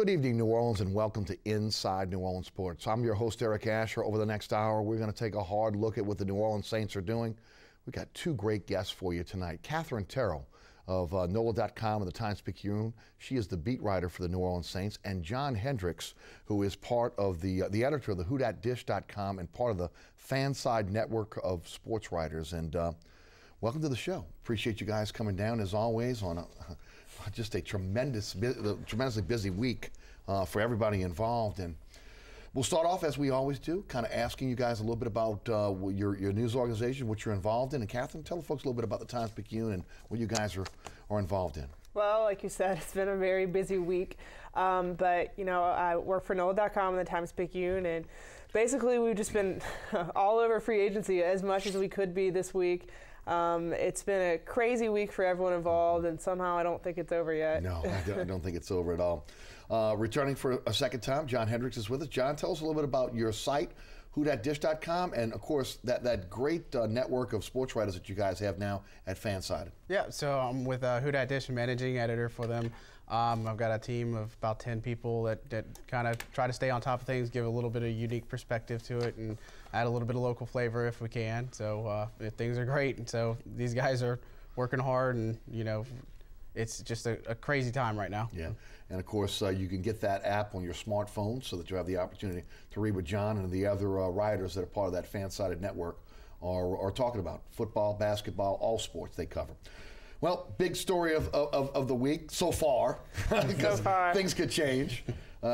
Good evening, New Orleans, and welcome to Inside New Orleans Sports. I'm your host, Eric Asher. Over the next hour, we're going to take a hard look at what the New Orleans Saints are doing. We've got two great guests for you tonight. Katherine of NOLA.com and the Times-Picayune. She is the beat writer for the New Orleans Saints. And John Hendrix, who is part of the editor of the WhoDatDish.com and part of the Fanside network of sports writers. And welcome to the show. Appreciate you guys coming down, as always, on just a tremendously busy week for everybody involved. And we'll start off, as we always do, kind of asking you guys a little bit about your news organization, what you're involved in. And Katherine, tell the folks a little bit about the Times-Picayune and what you guys are involved in. Well, like you said, it's been a very busy week. But, you know, I work for NOLA.com and the Times-Picayune, and basically we've just been all over free agency as much as we could be this week. It's been a crazy week for everyone involved, and somehow I don't think it's over yet. No, I don't think it's over at all. Returning for a second time, John Hendrix is with us. John, tell us a little bit about your site, WhoDatDish.com, and of course that great network of sports writers that you guys have now at Fanside. Yeah, so I'm with WhoDatDish, managing editor for them. I've got a team of about 10 people that kind of try to stay on top of things, give a little bit of unique perspective to it, and add a little bit of local flavor if we can. So things are great, and so these guys are working hard, and you know, it's just a crazy time right now. Yeah, and of course you can get that app on your smartphone so that you have the opportunity to read what John and the other writers that are part of that Fansided network are talking about. Football, basketball, all sports they cover. Well, big story of the week so far, because things could change.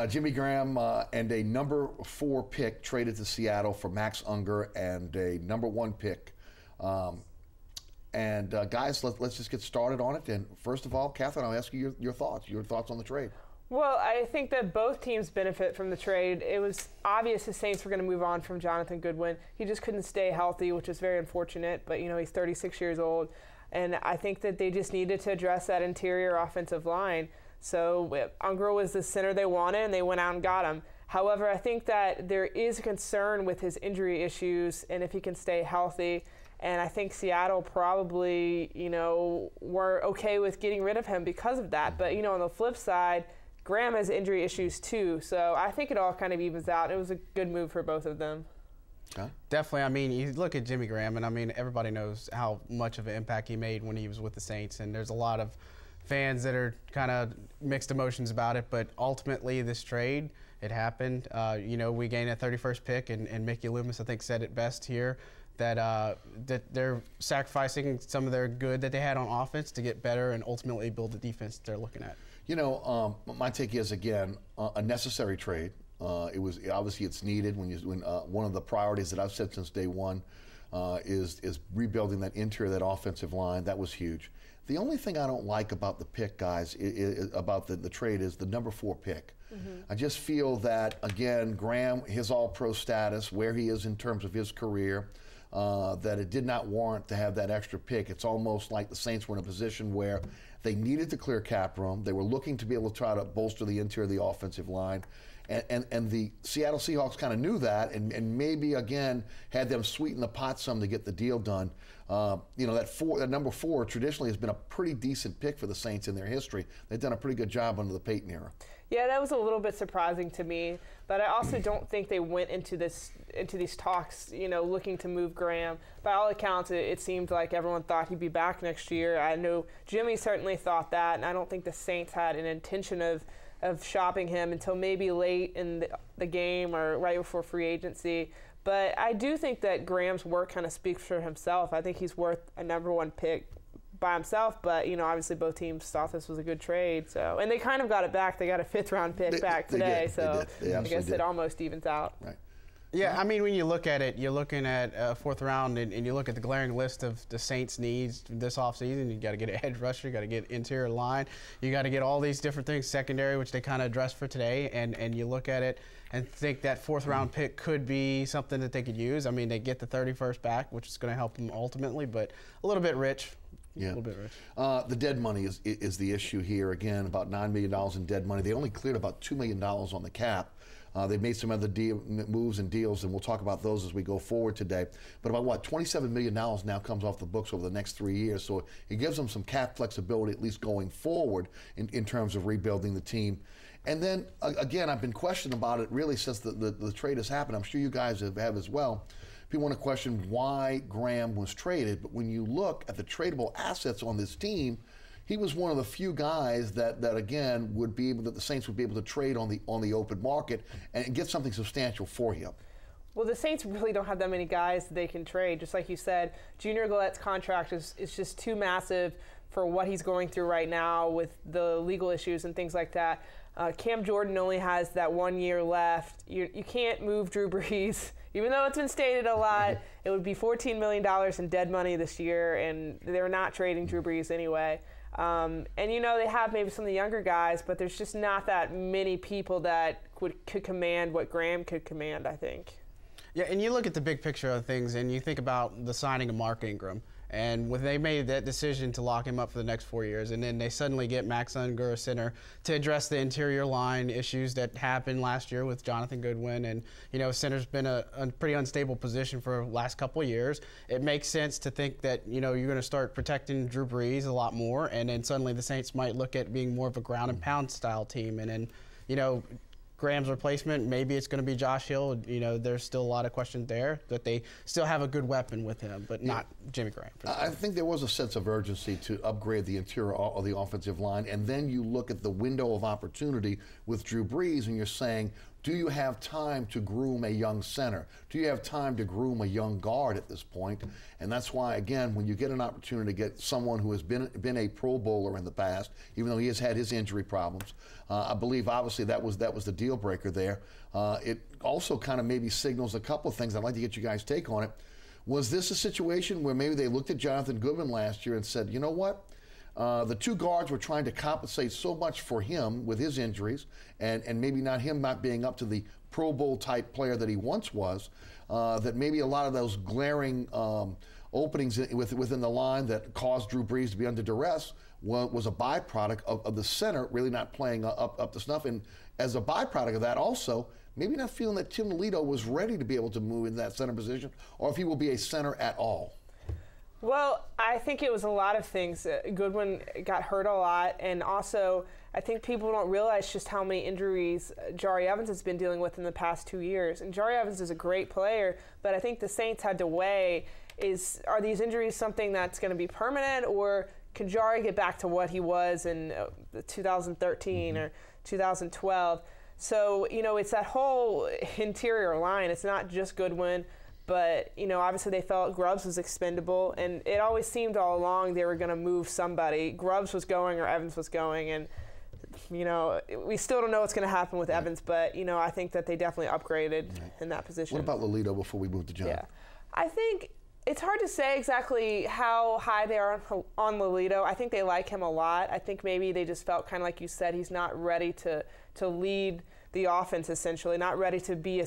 Jimmy Graham and a number 4 pick traded to Seattle for Max Unger and a number 1 pick. Guys, let's just get started on it. And first of all, Katherine, I'll ask you your thoughts on the trade. Well, I think that both teams benefit from the trade. It was obvious the Saints were going to move on from Jonathan Goodwin. He just couldn't stay healthy, which is very unfortunate. But, you know, he's 36 years old. And I think that they just needed to address that interior offensive line. So Unger was the center they wanted, and they went out and got him. However, I think that there is a concern with his injury issues and if he can stay healthy. And I think Seattle probably, you know, were okay with getting rid of him because of that. But, you know, on the flip side, Graham has injury issues too. So I think it all kind of evens out. It was a good move for both of them. Huh? Definitely. I mean, you look at Jimmy Graham, and I mean, everybody knows how much of an impact he made when he was with the Saints, and there's a lot of fans that are kind of mixed emotions about it, but ultimately this trade, it happened. You know, we gained a 31st pick, and Mickey Loomis, I think, said it best here, that they're sacrificing some of their good that they had on offense to get better and ultimately build the defense that they're looking at. You know, my take is, again, a necessary trade. It was obviously it's needed when one of the priorities that I've said since day one is rebuilding that interior, that offensive line. That was huge. The only thing I don't like about the pick, guys, about the trade is the number 4 pick. Mm-hmm. I just feel that, again, Graham, his all-pro status, where he is in terms of his career, that it did not warrant to have that extra pick. It's almost like the Saints were in a position where they needed to clear cap room. They were looking to be able to try to bolster the interior of the offensive line. And the Seattle Seahawks kind of knew that, and maybe, again, had them sweeten the pot some to get the deal done. You know, that number 4 traditionally has been a pretty decent pick for the Saints in their history. They've done a pretty good job under the Peyton era. Yeah, that was a little bit surprising to me, but I also don't think they went into these talks, you know, looking to move Graham. By all accounts, it seemed like everyone thought he'd be back next year. I know Jimmy certainly thought that, and I don't think the Saints had an intention of shopping him until maybe late in the game or right before free agency. But I do think that Graham's work kind of speaks for himself. I think he's worth a number 1 pick by himself, but, you know, obviously both teams thought this was a good trade. So, and they kind of got it back. They got a 5th-round pick back today. So I guess it almost evens out. Right. Yeah, I mean, when you look at it, you're looking at a 4th round, and you look at the glaring list of the Saints' needs this offseason. You got to get an edge rusher, you got to get interior line, you got to get all these different things, secondary, which they kind of addressed for today. And you look at it and think that 4th round pick could be something that they could use. I mean, they get the 31st back, which is going to help them ultimately, but a little bit rich. Yeah. A little bit rich. The dead money is the issue here. Again, about $9 million in dead money. They only cleared about $2 million on the cap. They've made some other moves and deals, and we'll talk about those as we go forward today. But about, $27 million now comes off the books over the next 3 years. So it gives them some cap flexibility, at least going forward, in terms of rebuilding the team. And then, again, I've been questioned about it really since the trade has happened. I'm sure you guys have as well. People want to question why Graham was traded, but when you look at the tradable assets on this team, he was one of the few guys that again, that the Saints would be able to trade on the open market and get something substantial for him. Well, the Saints really don't have that many guys that they can trade. Just like you said, Junior Galette's contract is just too massive for what he's going through right now with the legal issues and things like that. Cam Jordan only has that 1 year left. You can't move Drew Brees. Even though it's been stated a lot, it would be $14 million in dead money this year, and they're not trading Drew Brees anyway. And, they have maybe some of the younger guys, but there's just not that many people that could command what Graham could command, I think. Yeah, and you look at the big picture of things, and you think about the signing of Mark Ingram. And when they made that decision to lock him up for the next 4 years, and then they suddenly get Max Unger, a center, to address the interior line issues that happened last year with Jonathan Goodwin. And, center's been a pretty unstable position for the last couple of years. It makes sense to think that, you're going to start protecting Drew Brees a lot more, and then suddenly the Saints might look at being more of a ground and pound style team. And then, Graham's replacement, maybe it's going to be Josh Hill. There's still a lot of questions there, but they still have a good weapon with him, but not Jimmy Graham. I think there was a sense of urgency to upgrade the interior of the offensive line, and then you look at the window of opportunity with Drew Brees, and you're saying, do you have time to groom a young center? Do you have time to groom a young guard at this point? And that's why, again, when you get an opportunity to get someone who has been a Pro Bowler in the past, even though he has had his injury problems, I believe obviously that was the deal breaker there. It also kind of maybe signals a couple of things. I'd like to get you guys' take on it. Was this a situation where maybe they looked at Jonathan Goodwin last year and said, you know what? The two guards were trying to compensate so much for him with his injuries and maybe not being up to the Pro Bowl type player that he once was, that maybe a lot of those glaring openings within the line that caused Drew Brees to be under duress was a byproduct of the center really not playing up to snuff. And as a byproduct of that also, maybe not feeling that Tim Alito was ready to be able to move in that center position, or if he will be a center at all. Well, I think it was a lot of things. Goodwin got hurt a lot, and also I think people don't realize just how many injuries Jari Evans has been dealing with in the past 2 years. And Jari Evans is a great player, but I think the Saints had to weigh, are these injuries something that's going to be permanent, or can Jari get back to what he was in 2013 or 2012? So, it's that whole interior line. It's not just Goodwin. But, obviously they felt Grubbs was expendable, and it always seemed all along they were going to move somebody. Grubbs was going or Evans was going, and, we still don't know what's going to happen with Evans, but, I think that they definitely upgraded in that position. What about Lolito before we move to John? Yeah. I think it's hard to say exactly how high they are on Lolito. I think they like him a lot. I think maybe they just felt kind of like you said, he's not ready to lead the offense, essentially, not ready to be a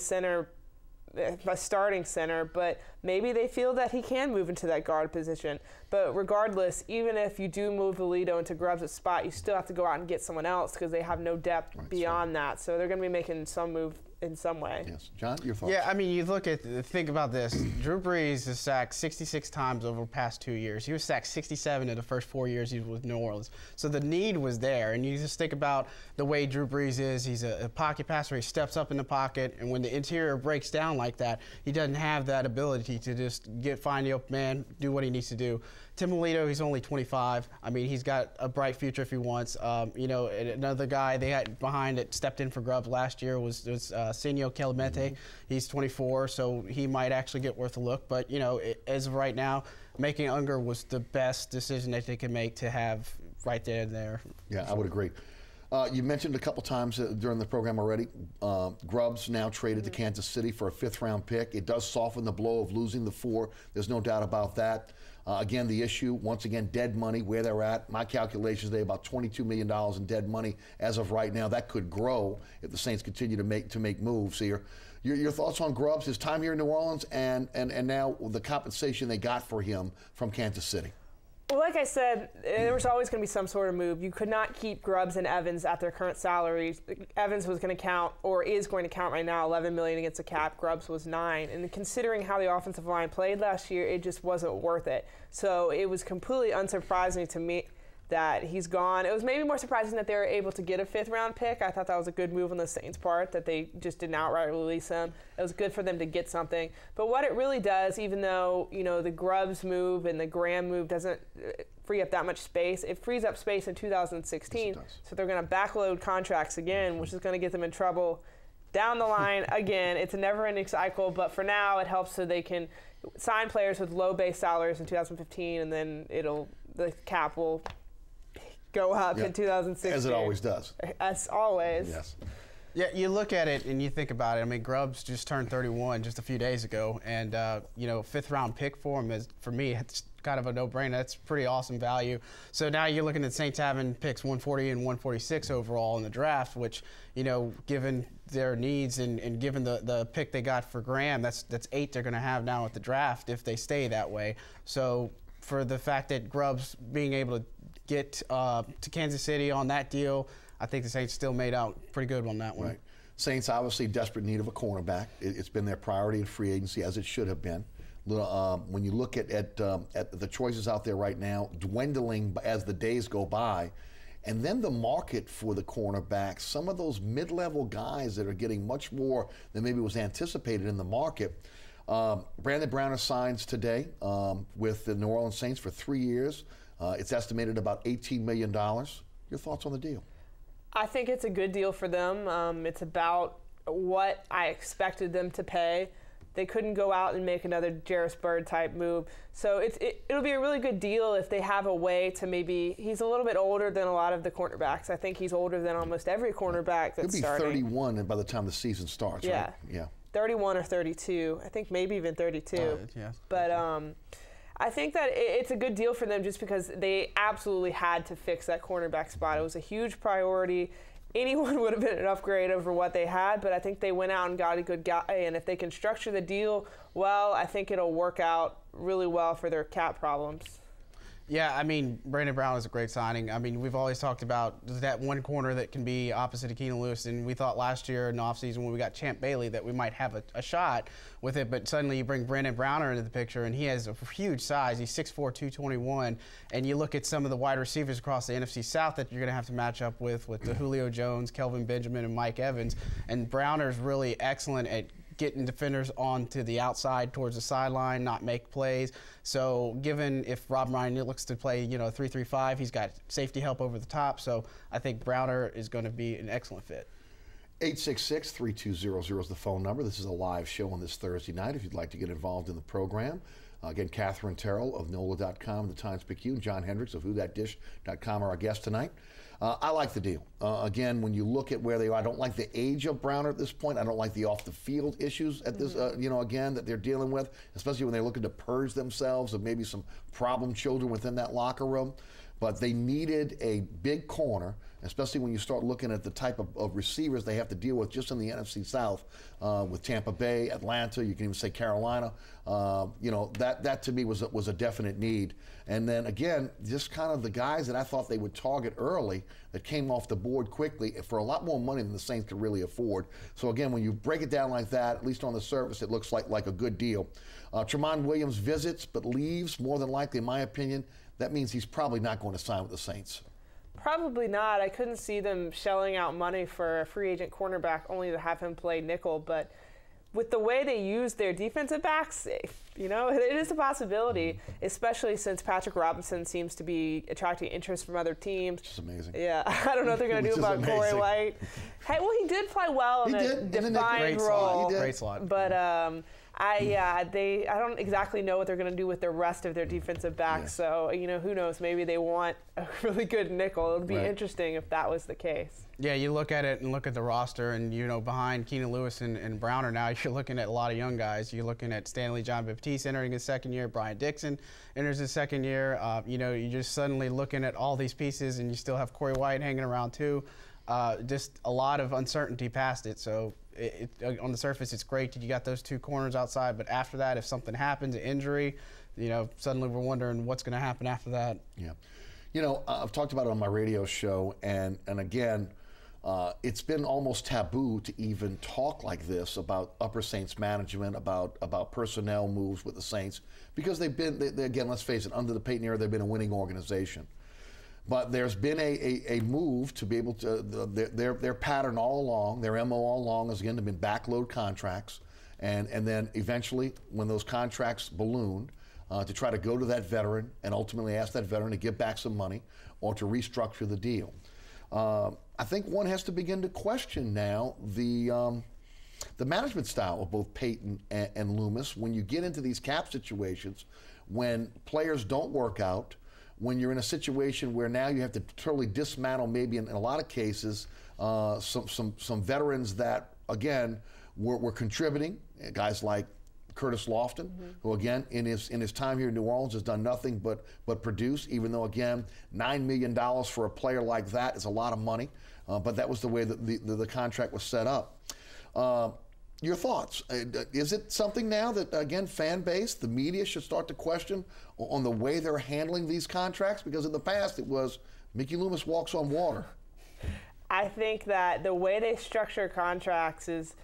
starting center, but maybe they feel that he can move into that guard position. But regardless, even if you do move Alito into Grubbs' spot, you still have to go out and get someone else because they have no depth beyond that. So they're going to be making some move in some way. Yes. John, your thoughts? Yeah, you think about this. Drew Brees is sacked 66 times over the past 2 years. He was sacked 67 in the first 4 years he was with New Orleans. So the need was there. And you just think about the way Drew Brees is. He's a pocket passer. He steps up in the pocket. And when the interior breaks down like that, he doesn't have that ability to just find the open man, do what he needs to do. Tim Alito, he's only 25. He's got a bright future if he wants. Another guy they had behind that stepped in for Grubbs last year was Senio Kelemete. Mm-hmm. He's 24, so he might actually get worth a look. But, as of right now, making Unger was the best decision that they could make to have right there. Yeah, I would agree. You mentioned a couple times during the program already, Grubbs now traded to Kansas City for a 5th-round pick. It does soften the blow of losing the 4. There's no doubt about that. Again, the issue, once again, dead money, where they're at. My calculations, they about $22 million in dead money as of right now. That could grow if the Saints continue to make moves here. Your thoughts on Grubbs, his time here in New Orleans, and now the compensation they got for him from Kansas City? Well, like I said, there was always going to be some sort of move. You could not keep Grubbs and Evans at their current salaries. Evans was going to count, or is going to count right now, $11 million against the cap. Grubbs was $9 million. And considering how the offensive line played last year, it just wasn't worth it. So it was completely unsurprising to me that he's gone. It was maybe more surprising that they were able to get a 5th-round pick. I thought that was a good move on the Saints' part, that they just didn't outright release him. It was good for them to get something. But what it really does, even though the Grubbs move and the Graham move doesn't free up that much space, it frees up space in 2016. Yes, it does. So they're going to backload contracts again, which is going to get them in trouble down the line again. It's a never-ending cycle, but for now it helps so they can sign players with low base salaries in 2015, and then the cap will go up in 2016. As it always does. As always. Yes. Yeah, you look at it and you think about it. I mean, Grubbs just turned 31 just a few days ago, and 5th-round pick for him for me, it's kind of a no-brainer. That's pretty awesome value. So now you're looking at Saints having picks 140 and 146 overall in the draft, which given their needs and given the pick they got for Graham, that's 8 they're going to have now at the draft if they stay that way. So for the fact that Grubbs being able to get to Kansas City on that deal, I think the Saints still made out pretty good on that one. Right. Saints obviously desperate need of a cornerback. It's been their priority in free agency, as it should have been. When you look at the choices out there right now, dwindling as the days go by, and then the market for the cornerbacks, some of those mid-level guys that are getting much more than maybe was anticipated in the market. Brandon Browner signs today with the New Orleans Saints for 3 years. It's estimated about $18 million. Your thoughts on the deal? I think it's a good deal for them. It's about what I expected them to pay. They couldn't go out and make another Jarris Bird type move. So it'll be a really good deal if they have a way to maybe, he's a little bit older than a lot of the cornerbacks. I think he's older than almost every cornerback that's starting. He'll be 31 by the time the season starts, right? Yeah. 31 or 32. I think maybe even 32. Yeah. But I think that it's a good deal for them just because they absolutely had to fix that cornerback spot. It was a huge priority. Anyone would have been an upgrade over what they had, but I think they went out and got a good guy, and if they can structure the deal well, I think it'll work out really well for their cap problems. Yeah, I mean, Brandon Brown is a great signing. I mean, we've always talked about that one corner that can be opposite of Keenan Lewis, and we thought last year in the offseason when we got Champ Bailey that we might have a shot with it, but suddenly you bring Brandon Browner into the picture, and he has a huge size. He's 6'4", 221, and you look at some of the wide receivers across the NFC South that you're going to have to match up with the Julio Jones, Kelvin Benjamin, and Mike Evans, and Browner's really excellent at getting defenders onto the outside towards the sideline, not make plays. So given if Rob Ryan looks to play, 3-3-5, he's got safety help over the top. So I think Browner is going to be an excellent fit. 866-3200 is the phone number. This is a live show on this Thursday night if you'd like to get involved in the program. Again, Katherine Terrell of NOLA.com, the Times-Picayune, John Hendrix of WhoThatDish.com are our guests tonight. I like the deal. Again, when you look at where they are, I don't like the age of Browner at this point. I don't like the off-the-field issues at this, again, that they're dealing with, especially when they're looking to purge themselves of maybe some problem children within that locker room. But they needed a big corner, especially when you start looking at the type of receivers they have to deal with just in the NFC South with Tampa Bay, Atlanta, you can even say Carolina. That to me was a definite need. And then again, just kind of the guys that I thought they would target early that came off the board quickly for a lot more money than the Saints could really afford. So again, when you break it down like that, at least on the surface, it looks like a good deal. Tramon Williams visits but leaves, more than likely, in my opinion. That means he's probably not going to sign with the Saints. Probably not. I couldn't see them shelling out money for a free agent cornerback only to have him play nickel. But with the way they use their defensive backs, it is a possibility, especially since Patrick Robinson seems to be attracting interest from other teams. Which is amazing. Yeah, I don't know what they're going to do about Corey White. Hey, well, he did play well in a defined role. Great slot. But I don't exactly know what they're going to do with the rest of their defensive backs. Yeah. So, who knows? Maybe they want a really good nickel. It would be interesting if that was the case. Yeah, you look at it and look at the roster, and, behind Keenan Lewis and Browner now, you're looking at a lot of young guys. You're looking at Stanley John Baptiste entering his second year. Brian Dixon enters his second year. You're just suddenly looking at all these pieces, and you still have Corey White hanging around too. Just a lot of uncertainty past it. So on the surface, it's great that you got those two corners outside. But after that, if something happens, an injury, suddenly we're wondering what's going to happen after that. Yeah. I've talked about it on my radio show, and again, it's been almost taboo to even talk like this about Upper Saints management, about personnel moves with the Saints, because they've been, again, let's face it, under the Peyton era, they've been a winning organization. But there's been a move to be able to, their pattern all along, their MO all along has again been backload contracts. And then eventually, when those contracts balloon, to try to go to that veteran and ultimately ask that veteran to give back some money or to restructure the deal. I think one has to begin to question now the management style of both Payton and Loomis when you get into these cap situations, when players don't work out, when you're in a situation where now you have to totally dismantle maybe in a lot of cases some veterans that, again, were contributing, guys like Curtis Lofton, who again in his time here in New Orleans has done nothing but produce, even though again $9 million for a player like that is a lot of money, but that was the way that the contract was set up. Your thoughts? Is it something now that, again, fan base, the media should start to question on the way they're handling these contracts? Because in the past it was Mickey Loomis walks on water. I think that the way they structure contracts is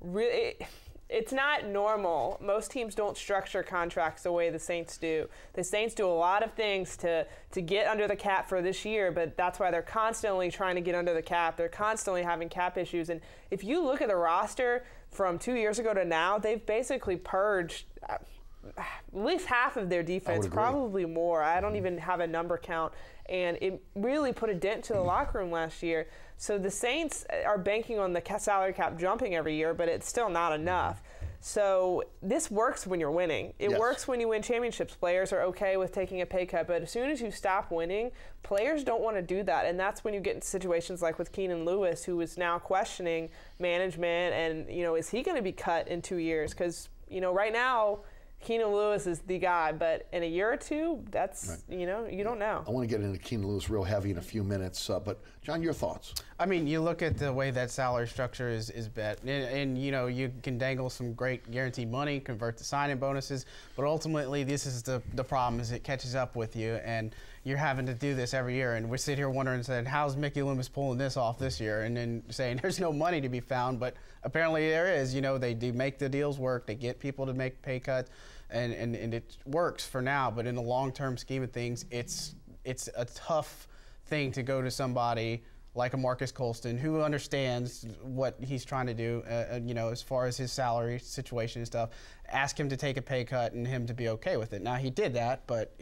really, it's not normal. Most teams don't structure contracts the way the Saints do. The Saints do a lot of things to get under the cap for this year, but that's why they're constantly trying to get under the cap. They're constantly having cap issues. And if you look at the roster from 2 years ago to now, they've basically purged at least half of their defense, probably more. I don't even have a number count. And it really put a dent to the locker room last year. So the Saints are banking on the salary cap jumping every year, but it's still not enough. So this works when you're winning. It works when you win championships. Players are okay with taking a pay cut, but as soon as you stop winning, players don't want to do that. And that's when you get into situations like with Keenan Lewis, who is now questioning management and, is he going to be cut in 2 years? Because, right now, Keenan Lewis is the guy, but in a year or two, that's, you don't know. I want to get into Keenan Lewis real heavy in a few minutes, but John, your thoughts? I mean, you look at the way that salary structure is bet, and you can dangle some great guaranteed money, convert to signing bonuses, but ultimately this is the problem is it catches up with you, and you're having to do this every year, and we sit here wondering, saying, how's Mickey Loomis pulling this off this year? And then saying there's no money to be found, but apparently there is. They do make the deals work. They get people to make pay cuts, and it works for now. But in the long-term scheme of things, it's a tough thing to go to somebody like a Marcus Colston who understands what he's trying to do, as far as his salary situation and stuff, ask him to take a pay cut and him to be okay with it. Now, he did that, but,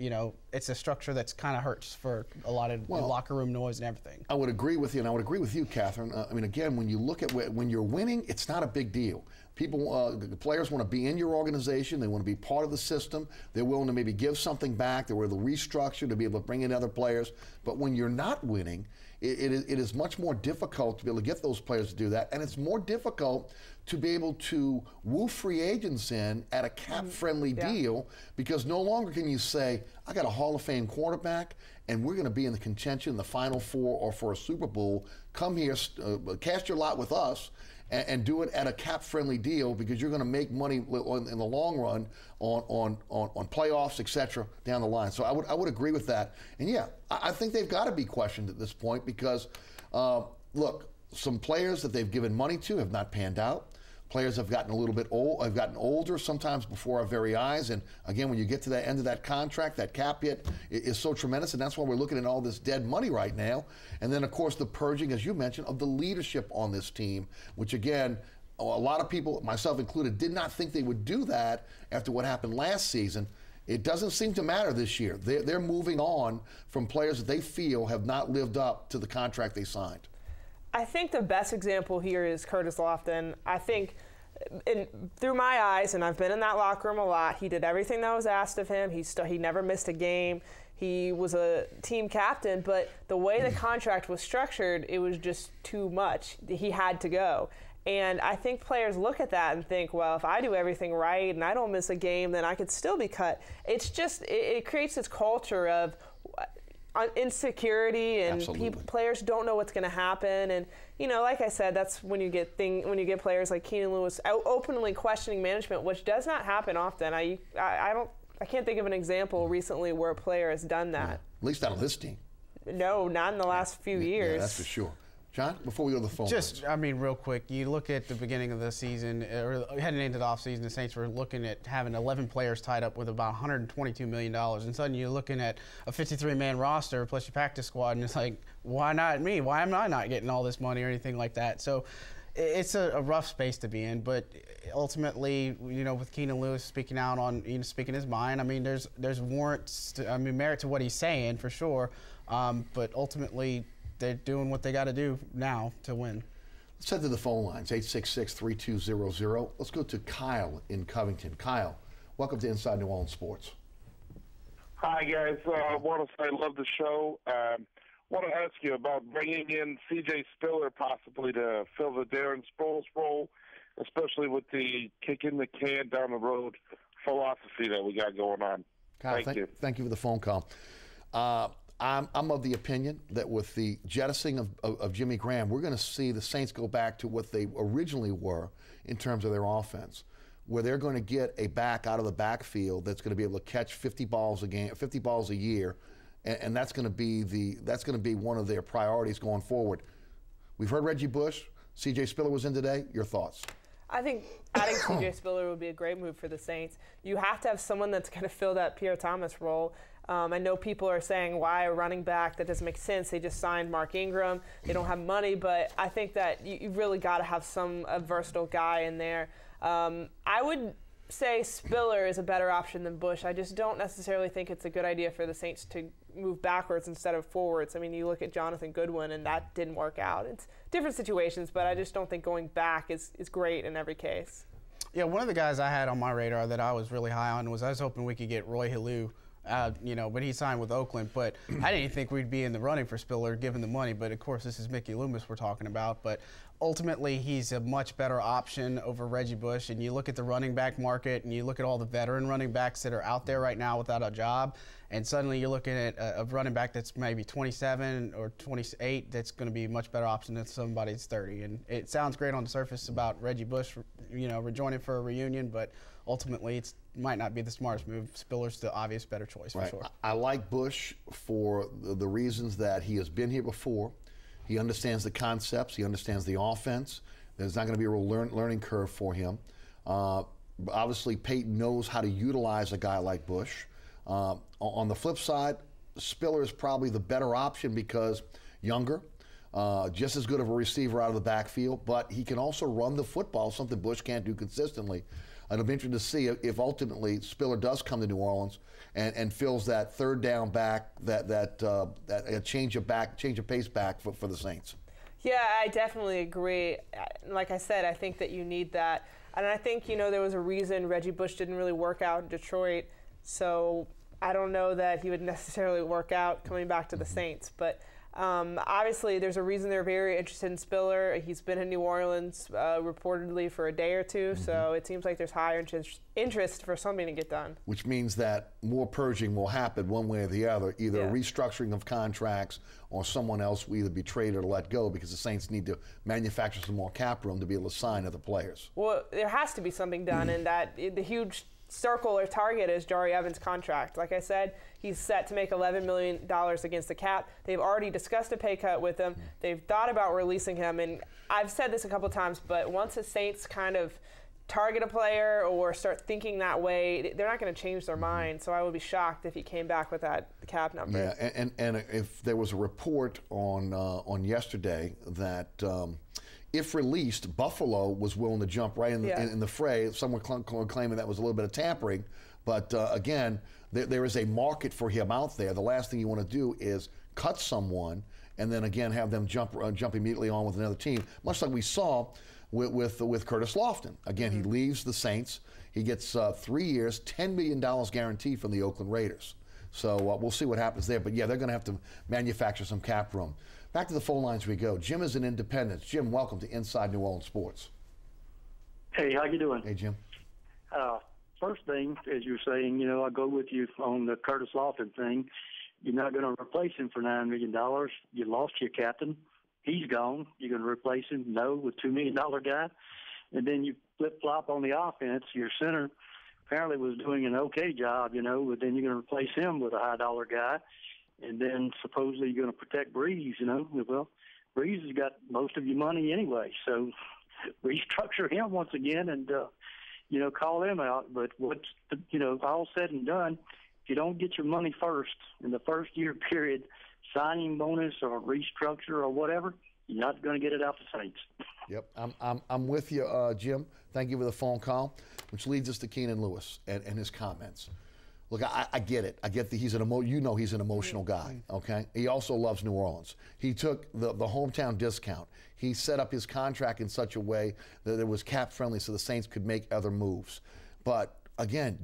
it's a structure that's kind of hurts for a lot of locker room noise and everything. I would agree with you, and I would agree with you, Catherine. Again, when you look at when you're winning, it's not a big deal. The players want to be in your organization. They want to be part of the system. They're willing to maybe give something back. They're willing to restructure to be able to bring in other players. But when you're not winning, it is much more difficult to be able to get those players to do that, and it's more difficult to be able to woo free agents in at a cap-friendly deal, because no longer can you say, I got a Hall of Fame quarterback, and we're going to be in the contention, the Final Four, or for a Super Bowl. Come here, cast your lot with us, and do it at a cap-friendly deal, because you're going to make money in the long run on playoffs, etc. down the line. So I would agree with that. And yeah, I think they've got to be questioned at this point, because look, some players that they've given money to have not panned out. Players have gotten a little bit old, have gotten older, sometimes before our very eyes. And again, when you get to the end of that contract, that cap hit is so tremendous, and that's why we're looking at all this dead money right now. And then, of course, the purging, as you mentioned, of the leadership on this team, which again, a lot of people, myself included, did not think they would do that after what happened last season. It doesn't seem to matter this year. They're moving on from players that they feel have not lived up to the contract they signed. I think the best example here is Curtis Lofton. I think, through my eyes, and I've been in that locker room a lot, he did everything that was asked of him. He never missed a game. He was a team captain, but the way the contract was structured, it was just too much. He had to go. And I think players look at that and think, well, if I do everything right and I don't miss a game, then I could still be cut. It's just, it creates this culture of insecurity, and players don't know what's going to happen. And like I said, that's when you get players like Keenan Lewis openly questioning management, which does not happen often. I can't think of an example recently where a player has done that. At least not on this team. No, not in the last few years. Yeah, that's for sure. John, before we go to the phone lines. I mean, real quick, you look at the beginning of the season, or heading into the offseason, the Saints were looking at having 11 players tied up with about $122 million. And suddenly you're looking at a 53-man roster plus your practice squad, and it's like, why not me? Why am I not getting all this money or anything like that? So it's a rough space to be in. But ultimately, with Keenan Lewis speaking out on, speaking his mind, I mean, there's warrants, merit to what he's saying for sure. But ultimately, they're doing what they got to do now to win. Let's head to the phone lines, 866-3200. Let's go to Kyle in Covington. Kyle, welcome to Inside New Orleans Sports. Hi, guys. I want to say I love the show. Want to ask you about bringing in C.J. Spiller possibly to fill the Darren Sproles role, especially with the kicking the can down the road philosophy that we got going on. Kyle, thank you for the phone call. I'm of the opinion that with the jettisoning of Jimmy Graham, we're going to see the Saints go back to what they originally were in terms of their offense, where they're going to get a back out of the backfield that's going to be able to catch 50 balls a year, and that's going to be one of their priorities going forward. We've heard Reggie Bush. C.J. Spiller was in today. Your thoughts? I think adding C.J. Spiller would be a great move for the Saints. You have to have someone that's going to fill that Pierre Thomas role. I know people are saying, why a running back? That doesn't make sense. They just signed Mark Ingram. They don't have money, but I think that you really got to have a versatile guy in there. I would say Spiller is a better option than Bush. I just don't necessarily think it's a good idea for the Saints to move backwards instead of forwards. I mean, you look at Jonathan Goodwin, and that didn't work out. It's different situations, but I just don't think going back is great in every case. Yeah, one of the guys I had on my radar that I was really high on was I was hoping we could get Roy Halou. But he signed with Oakland. But I didn't think we'd be in the running for Spiller given the money. But, of course, this is Mickey Loomis we're talking about. But ultimately, he's a much better option over Reggie Bush. And you look at the running back market, and you look at all the veteran running backs that are out there right now without a job, and suddenly you're looking at a running back that's maybe 27 or 28 that's going to be a much better option than somebody that's 30. And it sounds great on the surface about Reggie Bush, rejoining for a reunion, but ultimately it might not be the smartest move. Spiller's the obvious better choice for sure. I like Bush for the reasons that he has been here before. He understands the concepts. He understands the offense. There's not going to be a real learning curve for him. Obviously, Peyton knows how to utilize a guy like Bush. On the flip side, Spiller is probably the better option because younger, just as good of a receiver out of the backfield, but he can also run the football, something Bush can't do consistently. It'll be interesting to see if ultimately Spiller does come to New Orleans and fills that third down back, that change of pace back for the Saints. Yeah, I definitely agree. Like I said, I think that you need that. And I think, there was a reason Reggie Bush didn't really work out in Detroit. So I don't know that he would necessarily work out coming back to the Saints. But obviously, there's a reason they're very interested in Spiller. He's been in New Orleans reportedly for a day or two, so it seems like there's higher interest for something to get done. Which means that more purging will happen one way or the other, either a restructuring of contracts or someone else will either be traded or let go because the Saints need to manufacture some more cap room to be able to sign other players. Well, there has to be something done, and that the huge circle or target is Jari Evans' contract. Like I said, he's set to make $11 million against the cap. They've already discussed a pay cut with him. They've thought about releasing him, and I've said this a couple times, but once the Saints kind of target a player or start thinking that way, they're not going to change their mind. So I would be shocked if he came back with that cap number. Yeah, and if there was a report on yesterday that if released, Buffalo was willing to jump right in the fray. Someone claiming that was a little bit of tampering. But again, there is a market for him out there. The last thing you want to do is cut someone and then again have them jump immediately on with another team, much like we saw with Curtis Lofton. Again, he leaves the Saints. He gets 3 years, $10 million guaranteed from the Oakland Raiders. So we'll see what happens there. But, yeah, they're going to have to manufacture some cap room. Back to the phone lines we go. Jim is in Independence. Jim, welcome to Inside New Orleans Sports. Hey, how you doing? Hey, Jim. First thing, as you were saying, I go with you on the Curtis Lofton thing. You're not going to replace him for $9 million. You lost your captain. He's gone. You're going to replace him? No, with $2 million guy. And then you flip-flop on the offense. Your center apparently was doing an okay job, but then you're going to replace him with a high-dollar guy. And then supposedly you're going to protect Breeze, Well, Breeze has got most of your money anyway, so restructure him once again and, call him out. But all said and done, if you don't get your money first in the first year period, signing bonus or restructure or whatever, you're not going to get it out the Saints. Yep, I'm with you, Jim. Thank you for the phone call, which leads us to Keenan Lewis and his comments. Look, I get it. I get that he's an emotional guy, okay? He also loves New Orleans. He took the hometown discount. He set up his contract in such a way that it was cap friendly so the Saints could make other moves. But again,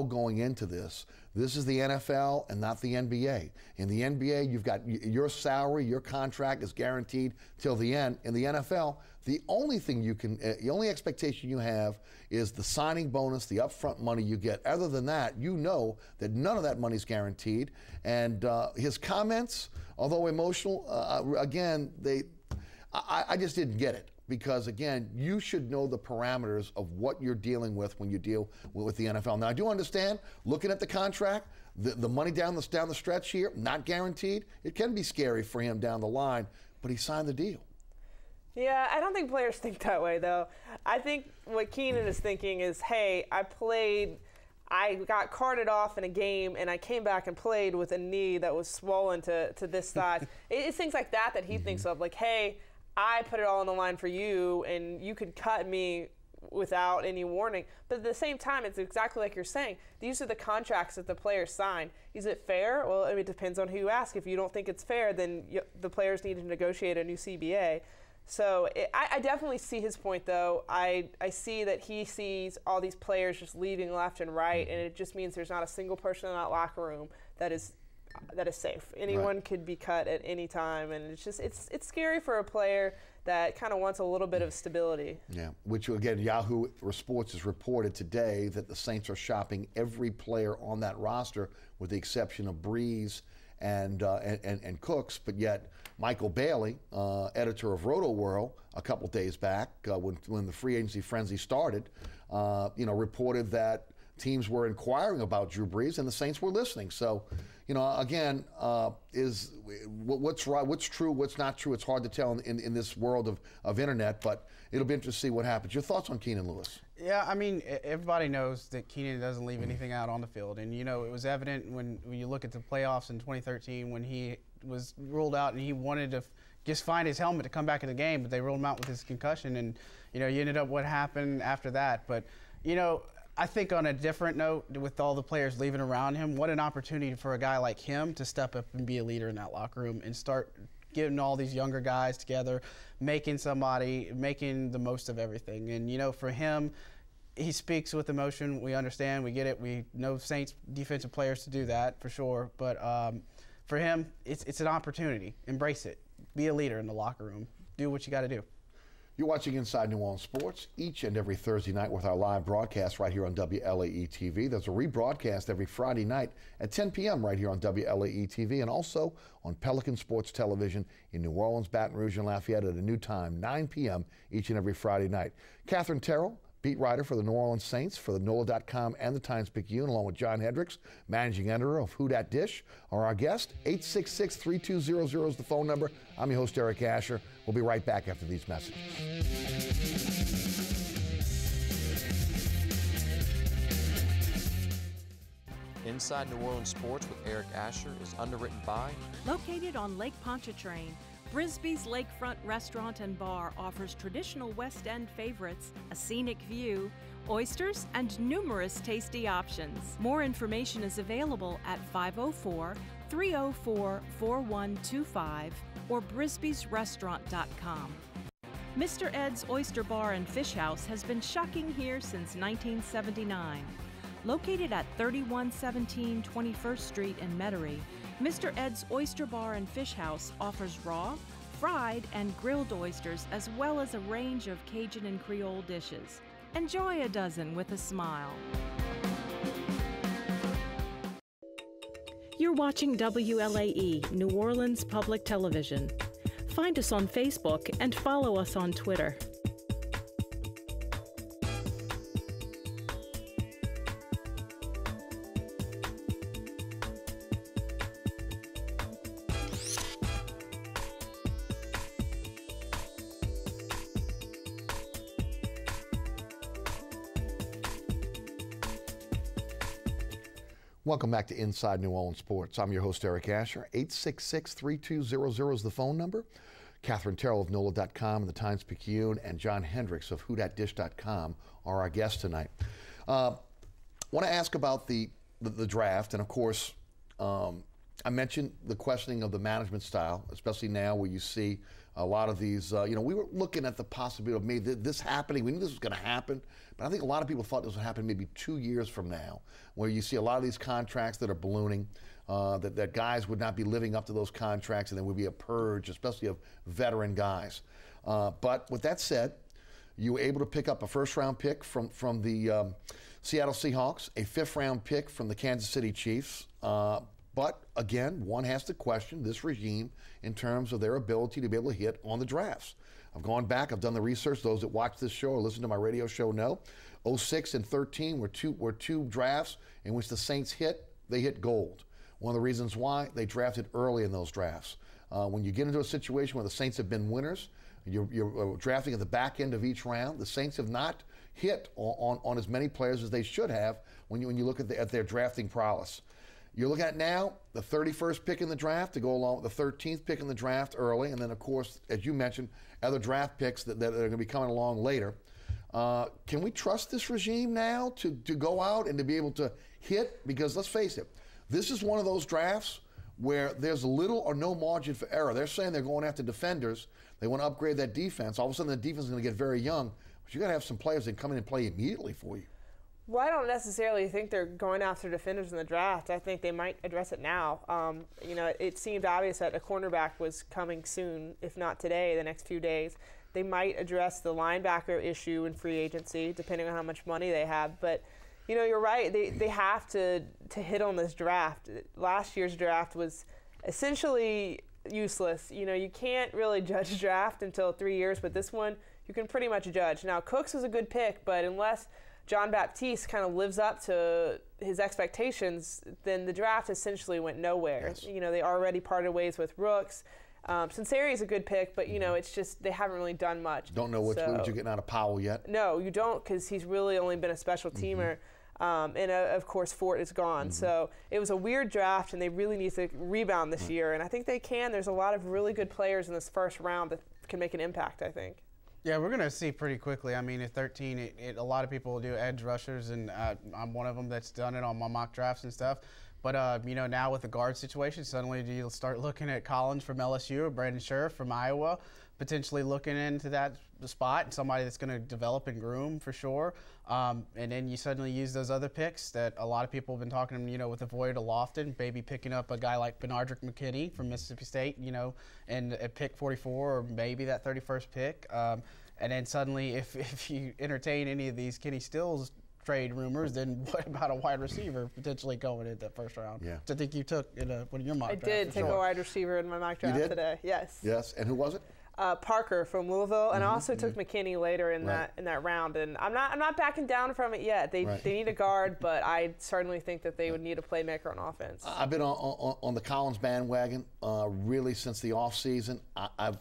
going into this is the NFL and not the NBA. In the NBA, you've got your salary, your contract is guaranteed till the end. In the NFL, the only thing the only expectation you have is the signing bonus, the upfront money you get. Other than that, you know that none of that money is guaranteed. And his comments, although emotional, again, I just didn't get it. Because, again, you should know the parameters of what you're dealing with when you deal with the NFL. Now, I do understand, looking at the contract, the money down the stretch here, not guaranteed. It can be scary for him down the line, but he signed the deal. Yeah, I don't think players think that way, though. I think what Keenan is thinking is, hey, I got carted off in a game, and I came back and played with a knee that was swollen to this size. It's things like that he thinks of, like, hey, I put it all on the line for you, and you could cut me without any warning. But at the same time, it's exactly like you're saying. These are the contracts that the players sign. Is it fair? Well, it depends on who you ask. If you don't think it's fair, then the players need to negotiate a new CBA. So I definitely see his point, though. I see that he sees all these players just leaving left and right, and it just means there's not a single person in that locker room that is safe. Anyone could be cut at any time, and it's scary for a player that kind of wants a little bit of stability. Yeah, which again, Yahoo Sports has reported today that the Saints are shopping every player on that roster with the exception of Breeze and Cooks, but yet Michael Bailey, editor of Roto World, a couple days back when the free agency frenzy started, reported that teams were inquiring about Drew Brees and the Saints were listening. So, again, is what's right, what's true, what's not true. It's hard to tell in this world of internet, but it'll be interesting to see what happens. Your thoughts on Keenan Lewis? Yeah, I mean, everybody knows that Keenan doesn't leave anything out on the field. And, it was evident when you look at the playoffs in 2013 when he was ruled out and he wanted to just find his helmet to come back in the game, but they ruled him out with his concussion. And, you ended up what happened after that. But, I think on a different note, with all the players leaving around him, what an opportunity for a guy like him to step up and be a leader in that locker room and start getting all these younger guys together, making the most of everything. And, for him, he speaks with emotion. We understand. We get it. We know Saints defensive players to do that for sure. But for him, it's an opportunity. Embrace it. Be a leader in the locker room. Do what you got to do. You're watching Inside New Orleans Sports each and every Thursday night with our live broadcast right here on WLAE-TV. There's a rebroadcast every Friday night at 10 p.m. right here on WLAE-TV and also on Pelican Sports Television in New Orleans, Baton Rouge, and Lafayette at a new time, 9 p.m. each and every Friday night. Katherine beat writer for the New Orleans Saints for the NOLA.com and the Times-Picayune, along with John Hendrix, managing editor of Who Dat Dish, are our guest. 866-3200 is the phone number. I'm your host, Eric Asher. We'll be right back after these messages. Inside New Orleans Sports with Eric Asher is underwritten by... Located on Lake Pontchartrain, Brisbee's Lakefront Restaurant and Bar offers traditional West End favorites, a scenic view, oysters, and numerous tasty options. More information is available at 504-304-4125 or brisbeesrestaurant.com. Mr. Ed's Oyster Bar and Fish House has been shucking here since 1979. Located at 3117 21st Street in Metairie, Mr. Ed's Oyster Bar and Fish House offers raw, fried, and grilled oysters as well as a range of Cajun and Creole dishes. Enjoy a dozen with a smile. You're watching WLAE, New Orleans Public Television. Find us on Facebook and follow us on Twitter. Welcome back to Inside New Orleans Sports. I'm your host, Eric Asher. 866-3200 is the phone number. KatherinenTerrell of NOLA.com and the Times-Picayune and John Hendrix of WhoDatDish.com are our guests tonight. Want to ask about the draft, and of course, I mentioned the questioning of the management style, especially now where you see a lot of these, we were looking at the possibility of maybe this happening. We knew this was going to happen, but I think a lot of people thought this would happen maybe 2 years from now, where you see a lot of these contracts that are ballooning, that guys would not be living up to those contracts, and there would be a purge, especially of veteran guys. But with that said, you were able to pick up a first-round pick from the Seattle Seahawks, a fifth-round pick from the Kansas City Chiefs. But again, one has to question this regime in terms of their ability to be able to hit on the drafts. I've gone back, I've done the research. Those that watch this show or listen to my radio show know 06 and 13 were two drafts in which the Saints they hit gold. One of the reasons why, they drafted early in those drafts. When you get into a situation where the Saints have been winners, you're drafting at the back end of each round. The Saints have not hit on as many players as they should have when you look at their drafting prowess. You're looking at now the 31st pick in the draft to go along with the 13th pick in the draft early, and then, of course, as you mentioned, other draft picks that are going to be coming along later. Can we trust this regime now to go out and to be able to hit? Because let's face it, this is one of those drafts where there's little or no margin for error. They're saying they're going after defenders. They want to upgrade that defense. All of a sudden, the defense is going to get very young, but you got to have some players that come in and play immediately for you. Well, I don't necessarily think they're going after defenders in the draft. I think they might address it now. It seemed obvious that a cornerback was coming soon, if not today, the next few days. They might address the linebacker issue in free agency, depending on how much money they have. But, you're right. They have to hit on this draft. Last year's draft was essentially useless. You can't really judge a draft until 3 years, but this one you can pretty much judge. Now, Cooks was a good pick, but unless John Baptiste kind of lives up to his expectations, then the draft essentially went nowhere. Yes. They already parted ways with Rooks. Sinceri is a good pick, but, it's just they haven't really done much. Don't know what you're getting out of Powell yet? No, you don't, because he's really only been a special teamer. And, of course, Fort is gone. So it was a weird draft, and they really need to rebound this year. And I think they can. There's a lot of really good players in this first round that can make an impact, I think. Yeah, we're going to see pretty quickly. I mean, at 13, a lot of people do edge rushers, and I'm one of them that's done it on my mock drafts and stuff. But, now with the guard situation, suddenly you'll start looking at Collins from LSU or Brandon Scherf from Iowa, potentially looking into that spot, somebody that's going to develop and groom for sure. And then you suddenly use those other picks that a lot of people have been talking, with the void of Lofton, maybe picking up a guy like Benardrick McKinney from Mississippi State, and at pick 44 or maybe that 31st pick. And then suddenly if you entertain any of these Kenny Stills trade rumors, then what about a wide receiver potentially going in that first round? Yeah. Which I think you took in one of your mock drafts. I did take a wide receiver in my mock draft today. Yes. Yes. And who was it? Parker from Louisville, and I also took McKinney later in that round. And I'm not backing down from it yet. They need a guard, but I certainly think that they would need a playmaker on offense. I've been on the Collins bandwagon really since the offseason. I've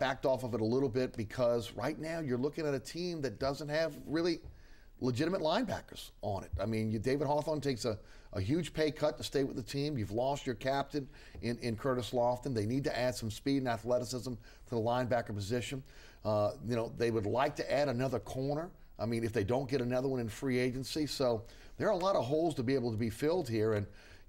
backed off of it a little bit because right now you're looking at a team that doesn't have really legitimate linebackers on it. I mean, David Hawthorne takes a huge pay cut to stay with the team. You've lost your captain in Curtis Lofton. They need to add some speed and athleticism to the linebacker position. They would like to add another corner. I mean, if they don't get another one in free agency. So there are a lot of holes to be able to be filled here. And,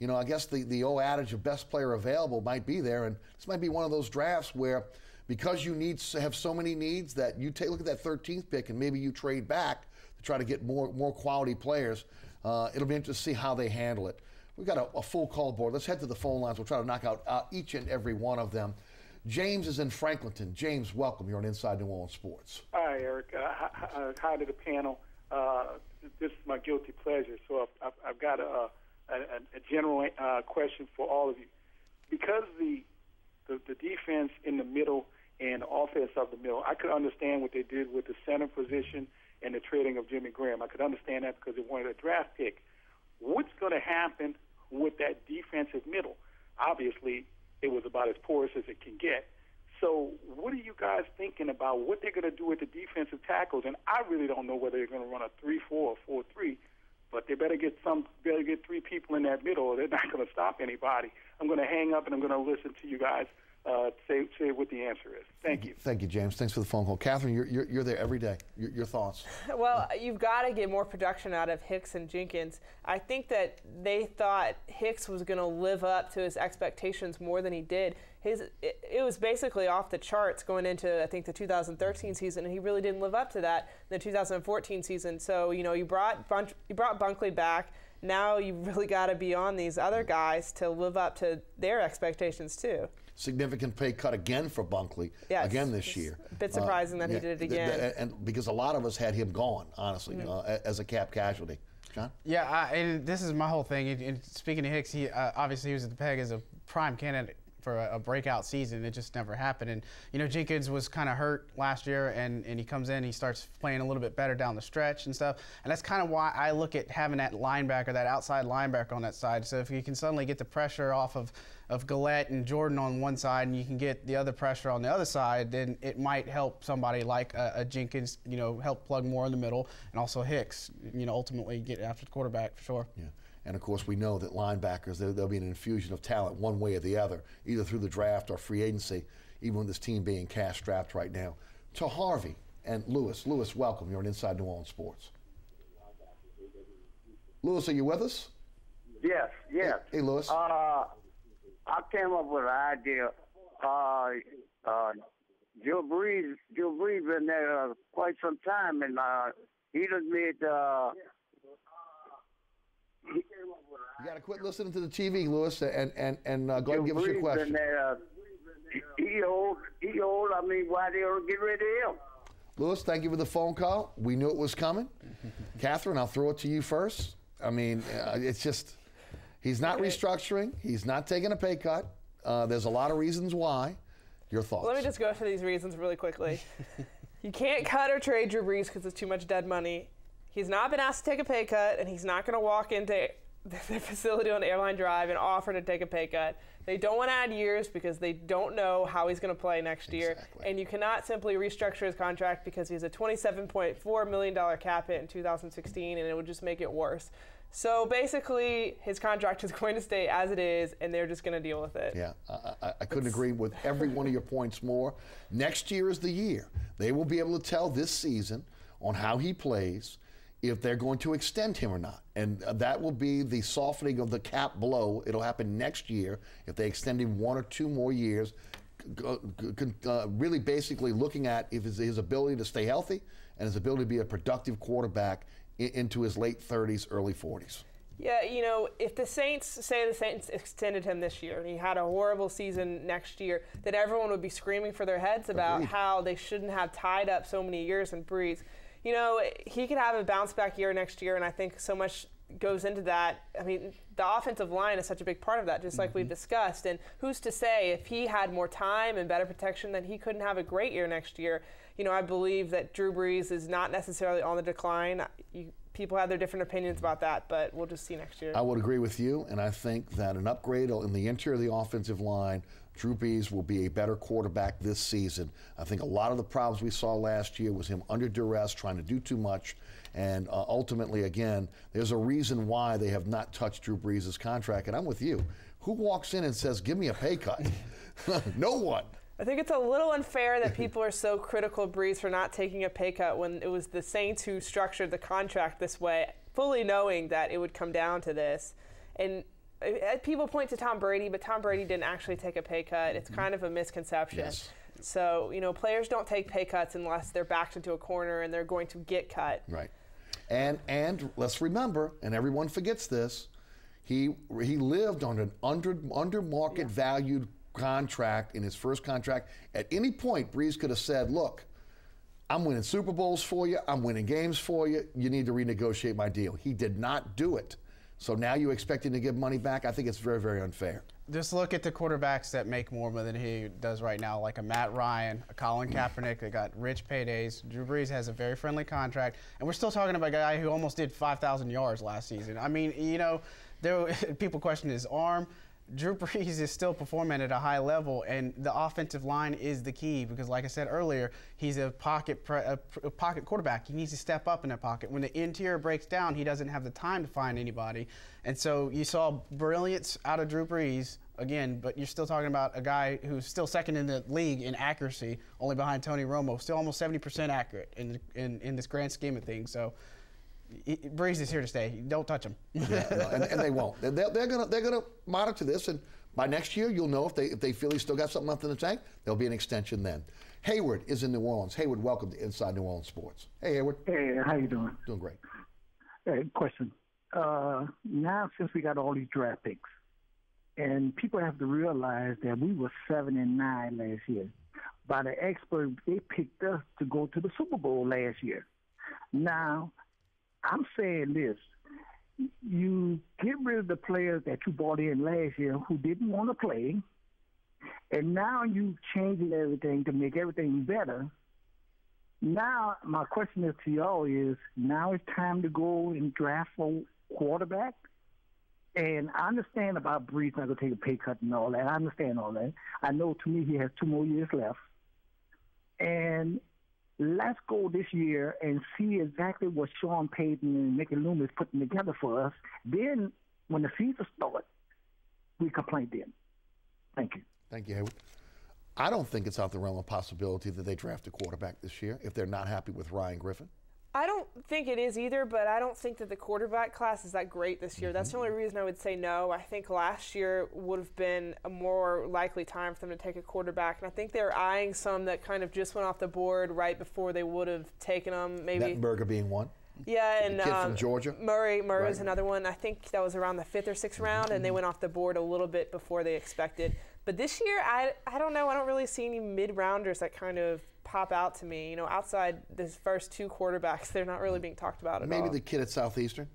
I guess the old adage of best player available might be there. And this might be one of those drafts where because you have so many needs that you look at that 13th pick and maybe you trade back to try to get more quality players. It'll be interesting to see how they handle it. We've got a full call board. Let's head to the phone lines. We'll try to knock out each and every one of them. James is in Franklinton. James, welcome. You're on Inside New Orleans Sports. Hi, Eric. Hi to the panel. This is my guilty pleasure. So I've got a general question for all of you. Because the defense in the middle and offense of the middle, I could understand what they did with the center position and the trading of Jimmy Graham. I could understand that because they wanted a draft pick. What's going to happen with that defensive middle? Obviously, it was about as porous as it can get. So what are you guys thinking about what they're going to do with the defensive tackles? And I really don't know whether they're going to run a 3-4 or 4-3 But they better get three people in that middle, or they're not going to stop anybody. I'm going to hang up and I'm going to listen to you guys say what the answer is. Thank you. Thank you, James. Thanks for the phone call. Katherine, you're there every day. Your thoughts? Well, you've got to get more production out of Hicks and Jenkins. I think that they thought Hicks was going to live up to his expectations more than he did. It was basically off the charts going into, I think, the 2013 season, and he really didn't live up to that in the 2014 season. So, you brought Bunkley back. Now you've really got to be on these other guys to live up to their expectations too. Significant pay cut again for Bunkley again this year. A bit surprising that he did it again. And because a lot of us had him gone, honestly, as a cap casualty. John? Yeah, and this is my whole thing. And speaking of Hicks, he obviously he was at the peg as a prime candidate for a breakout season. It just never happened. And, Jenkins was kind of hurt last year, and he comes in, he starts playing a little bit better down the stretch and stuff. And that's kind of why I look at having that linebacker, that outside linebacker on that side. So if you can suddenly get the pressure off of Gillette and Jordan on one side, and you can get the other pressure on the other side, then it might help somebody like a Jenkins, help plug more in the middle, and also Hicks, ultimately get after the quarterback for sure. Yeah. And, of course, we know that linebackers, there'll be an infusion of talent one way or the other, either through the draft or free agency, even with this team being cash-strapped right now. To Harvey and Lewis. Lewis, welcome. You're on Inside New Orleans Sports. Lewis, are you with us? Yes. Hey, Lewis. I came up with an idea. Drew Brees been there quite some time, and he done made you got to quit listening to the TV, Lewis, and go ahead and give us your question. He old. I mean, why they don't get rid of him? Lewis, thank you for the phone call. We knew it was coming. Katherine, I'll throw it to you first. I mean, it's just, he's not restructuring. He's not taking a pay cut. There's a lot of reasons why. Your thoughts? Let me just go through these reasons really quickly. You can't cut or trade Drew Brees because it's too much dead money. He's not been asked to take a pay cut, and he's not going to walk into the facility on Airline Drive and offer to take a pay cut. They don't want to add years because they don't know how he's going to play next year. And you cannot simply restructure his contract because he has a $27.4 million cap hit in 2016, and it would just make it worse. So basically, his contract is going to stay as it is, and they're just going to deal with it. Yeah, I couldn't agree with every one of your points more. Next year is the year. They will be able to tell this season on how he plays, if they're going to extend him or not. And that will be the softening of the cap blow. It'll happen next year if they extend him 1 or 2 more years, really basically looking at if his ability to stay healthy and his ability to be a productive quarterback into his late 30s, early 40s. Yeah, if the Saints extended him this year and he had a horrible season next year, then everyone would be screaming for their heads about how they shouldn't have tied up so many years in Brees. He could have a bounce-back year next year, and I think so much goes into that. I mean, the offensive line is such a big part of that, just like we've discussed. And who's to say if he had more time and better protection that he couldn't have a great year next year? I believe that Drew Brees is not necessarily on the decline. People have their different opinions about that, but we'll just see next year. I would agree with you, and I think that an upgrade in the interior of the offensive line, Drew Brees will be a better quarterback this season. I think a lot of the problems we saw last year was him under duress, trying to do too much, and ultimately, again, there's a reason why they have not touched Drew Brees' contract, and I'm with you. Who walks in and says, give me a pay cut? No one. I think it's a little unfair that people are so critical of Brees for not taking a pay cut when it was the Saints who structured the contract this way, fully knowing that it would come down to this. And people point to Tom Brady, but Tom Brady didn't actually take a pay cut. It's kind of a misconception. Yes. So, players don't take pay cuts unless they're backed into a corner and they're going to get cut. Right. And let's remember, and everyone forgets this, he lived on an under market valued contract in his first contract. At any point, Brees could have said, look, I'm winning Super Bowls for you. I'm winning games for you. You need to renegotiate my deal. He did not do it. So now you expect him to give money back? I think it's very, very unfair. Just look at the quarterbacks that make more than he does right now, like a Matt Ryan, a Colin Kaepernick. They got rich paydays. Drew Brees has a very friendly contract. And we're still talking about a guy who almost did 5,000 yards last season. I mean, people question his arm. Drew Brees is still performing at a high level, and the offensive line is the key because, like I said earlier, he's a pocket quarterback. He needs to step up in that pocket. When the interior breaks down, he doesn't have the time to find anybody. And so you saw brilliance out of Drew Brees, again, but you're still talking about a guy who's still second in the league in accuracy, only behind Tony Romo, still almost 70% accurate in this grand scheme of things. So Brees is here to stay. Don't touch him. Yeah, no, and they won't. They're gonna monitor this, and by next year you'll know if they feel he's still got something left in the tank. There'll be an extension then. Hayward is in New Orleans. Hayward, welcome to Inside New Orleans Sports. Hey, Hayward. Hey, how you doing? Doing great. Hey, question. Now since we got all these draft picks, and people have to realize that we were 7-9 last year. By the experts, they picked us to go to the Super Bowl last year. Now, I'm saying this. You get rid of the players that you brought in last year who didn't want to play, and now you changing everything to make everything better. Now, my question is to y'all is, now it's time to go and draft a quarterback? And I understand about Brees not going to take a pay cut and all that. I understand all that. I know, to me, he has 2 more years left. And let's go this year and see exactly what Sean Payton and Mickey Loomis putting together for us. Then, when the season starts, we complain then. Thank you. Thank you, Hayward. I don't think it's out the realm of possibility that they draft a quarterback this year if they're not happy with Ryan Griffin. I don't think it is either, but I don't think that the quarterback class is that great this year. That's the only reason I would say no. I think last year would have been a more likely time for them to take a quarterback, and I think they're eyeing some that kind of just went off the board right before they would have taken them. Maybe Mettenberger being one. Yeah, and the kid from Georgia. Murray is another one. I think that was around the 5th or 6th round, and they went off the board a little bit before they expected. But this year, I don't know. I don't really see any mid-rounders that kind of pop out to me. You know, outside the first 2 quarterbacks, they're not really being talked about at all. Maybe the kid at Southeastern.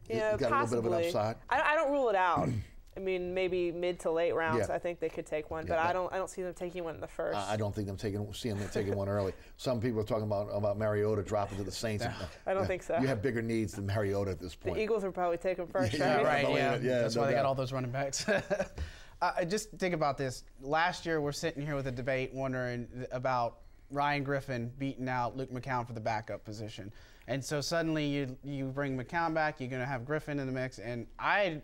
Yeah, got possibly. a little bit of an upside. I don't rule it out. I mean, maybe mid to late rounds. Yeah. I think they could take one, Yeah, but I don't see them taking one in the first. I don't think seeing them taking one early. Some people are talking about Mariota dropping to the Saints. I don't think so. You have bigger needs than Mariota at this point. The Eagles would probably take him first, Yeah, right? right. Yeah, that's no why they doubt. got all those running backs. Just think about this. Last year, we're sitting here with a debate wondering about Ryan Griffin beating out Luke McCown for the backup position. And so suddenly you bring McCown back, you're going to have Griffin in the mix. And I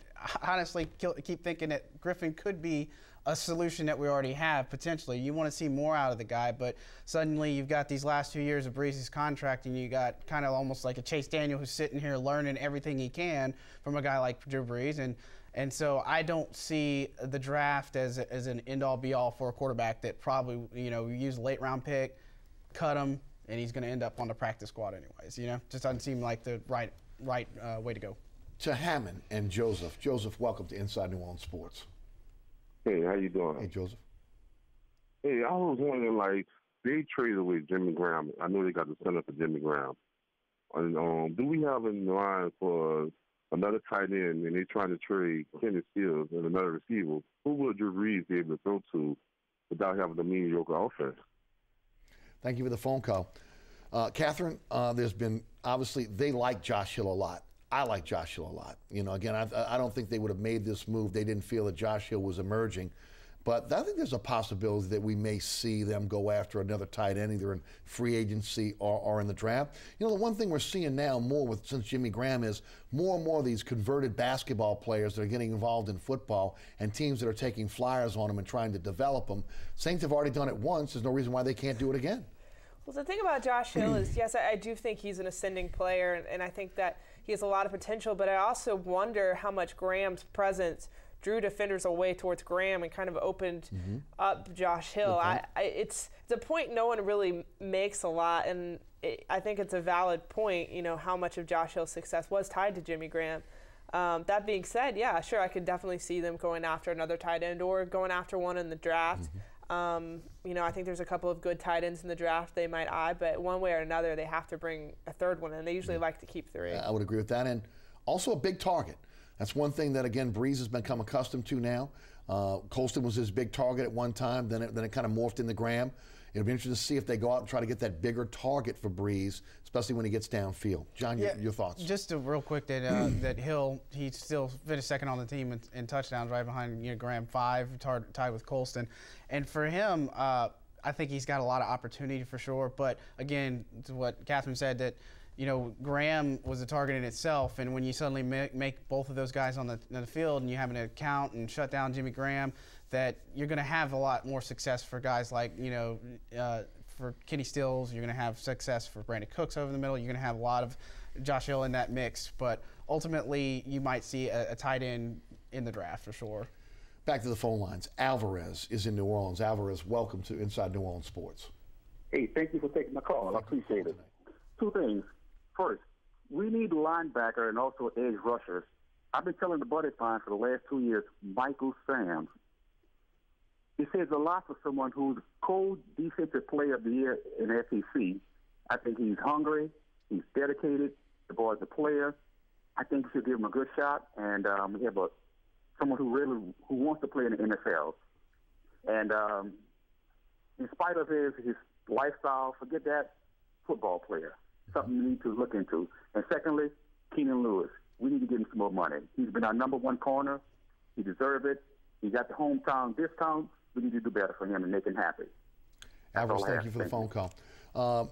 honestly keep thinking that Griffin could be a solution that we already have, potentially. You want to see more out of the guy, but suddenly you've got these last 2 years of Breeze's contract, and you got kind of almost like a Chase Daniel who's sitting here learning everything he can from a guy like Drew Brees. And so I don't see the draft as an end-all, be-all for a quarterback that probably, you use a late-round pick, cut him, and he's going to end up on the practice squad anyways. Just doesn't seem like the right way to go. To Hammond and Joseph. Joseph, welcome to Inside New Orleans Sports. Hey, how you doing? Hey, Joseph. Hey, I was wondering, they traded away Jimmy Graham. I know they got the center for Jimmy Graham. And do we have in line for another tight end, and they're trying to trade Kenny Stills and another receiver? Who would Drew Brees be able to throw to without having a mediocre offense? Thank you for the phone call. Catherine, there's been, obviously, they like Josh Hill a lot. I like Josh Hill a lot. Again, I don't think they would have made this move. They didn't feel that Josh Hill was emerging. But I think there's a possibility that we may see them go after another tight end, either in free agency or in the draft. The one thing we're seeing now more since Jimmy Graham is more and more of these converted basketball players that are getting involved in football and teams that are taking flyers on them and trying to develop them. Saints have already done it once. There's no reason why they can't do it again. Well, the thing about Josh Hill is, yes, I do think he's an ascending player, and I think that he has a lot of potential, but I also wonder how much Graham's presence drew defenders away towards Graham and kind of opened up Josh Hill. It's a point no one really makes a lot, and I think it's a valid point, how much of Josh Hill's success was tied to Jimmy Graham. That being said, yeah, sure, I could definitely see them going after another tight end or going after one in the draft. I think there's a couple of good tight ends in the draft they might eye, but one way or another, they have to bring a third one, and they usually like to keep 3. I would agree with that, and also a big target. That's one thing that, again, Breeze has become accustomed to now. Colston was his big target at one time, then it kind of morphed into Graham. It'll be interesting to see if they go out and try to get that bigger target for Breeze, especially when he gets downfield. John, your thoughts? Just real quick that that he still finished second on the team in touchdowns, right behind Graham, 5, tied with Colston. And for him, I think he's got a lot of opportunity for sure. But again, to what Catherine said, that Graham was a target in itself, and when you suddenly make both of those guys on the field, and you have an account and shut down Jimmy Graham, that you're going to have a lot more success for guys like for Kenny Stills. You're going to have success for Brandon Cooks over the middle. You're going to have a lot of Josh Hill in that mix, but ultimately you might see a tight end in the draft for sure. Back to the phone lines. Alvarez is in New Orleans. Alvarez, welcome to Inside New Orleans Sports. Hey, thank you for taking my call. I appreciate it. Two things. First, we need linebacker and also edge rushers. I've been telling the Buddy Fine for the last 2 years, Michael Sam. It says a lot for someone who's co-defensive player of the year in SEC. I think he's hungry. He's dedicated. The boy's a player. I think we should give him a good shot. And we have someone who wants to play in the NFL. And in spite of his lifestyle, forget that, football player. Something you need to look into. And secondly, Keenan Lewis. We need to give him some more money. He's been our number one corner. He deserves it. He got the hometown discount. We need to do better for him and make him happy. Alvarez, thank you for the phone call.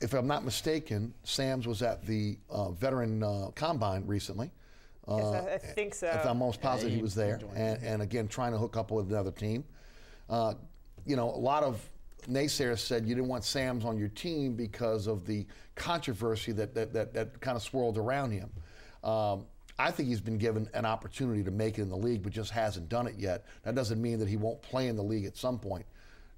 If I'm not mistaken, Sam's was at the veteran combine recently. Yes, I think so. I'm almost positive he was there. And again, trying to hook up with another team. A lot of naysayers said you didn't want Sam's on your team because of the controversy that kind of swirled around him. I think he's been given an opportunity to make it in the league, but just hasn't done it yet. That doesn't mean that he won't play in the league at some point.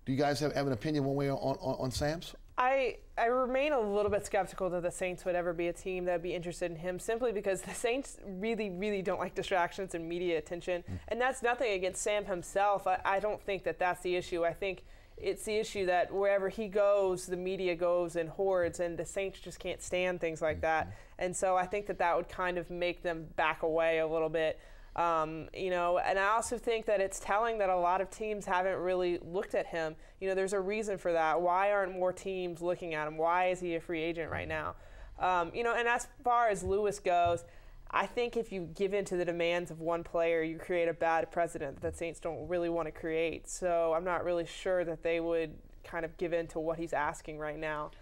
Do you guys have an opinion one way on Sam's? I remain a little bit skeptical that the Saints would ever be a team that would be interested in him, simply because the Saints really, really don't like distractions and media attention. And that's nothing against Sam himself. I don't think that that's the issue. I think it's the issue that wherever he goes, the media goes in hordes, and the Saints just can't stand things like that. And so I think that would kind of make them back away a little bit. And I also think that it's telling that a lot of teams haven't really looked at him. There's a reason for that. Why aren't more teams looking at him? Why is he a free agent right now? And as far as Lewis goes, I think if you give in to the demands of one player, you create a bad precedent that the Saints don't really want to create. So I'm not really sure that they would kind of give in to what he's asking right now.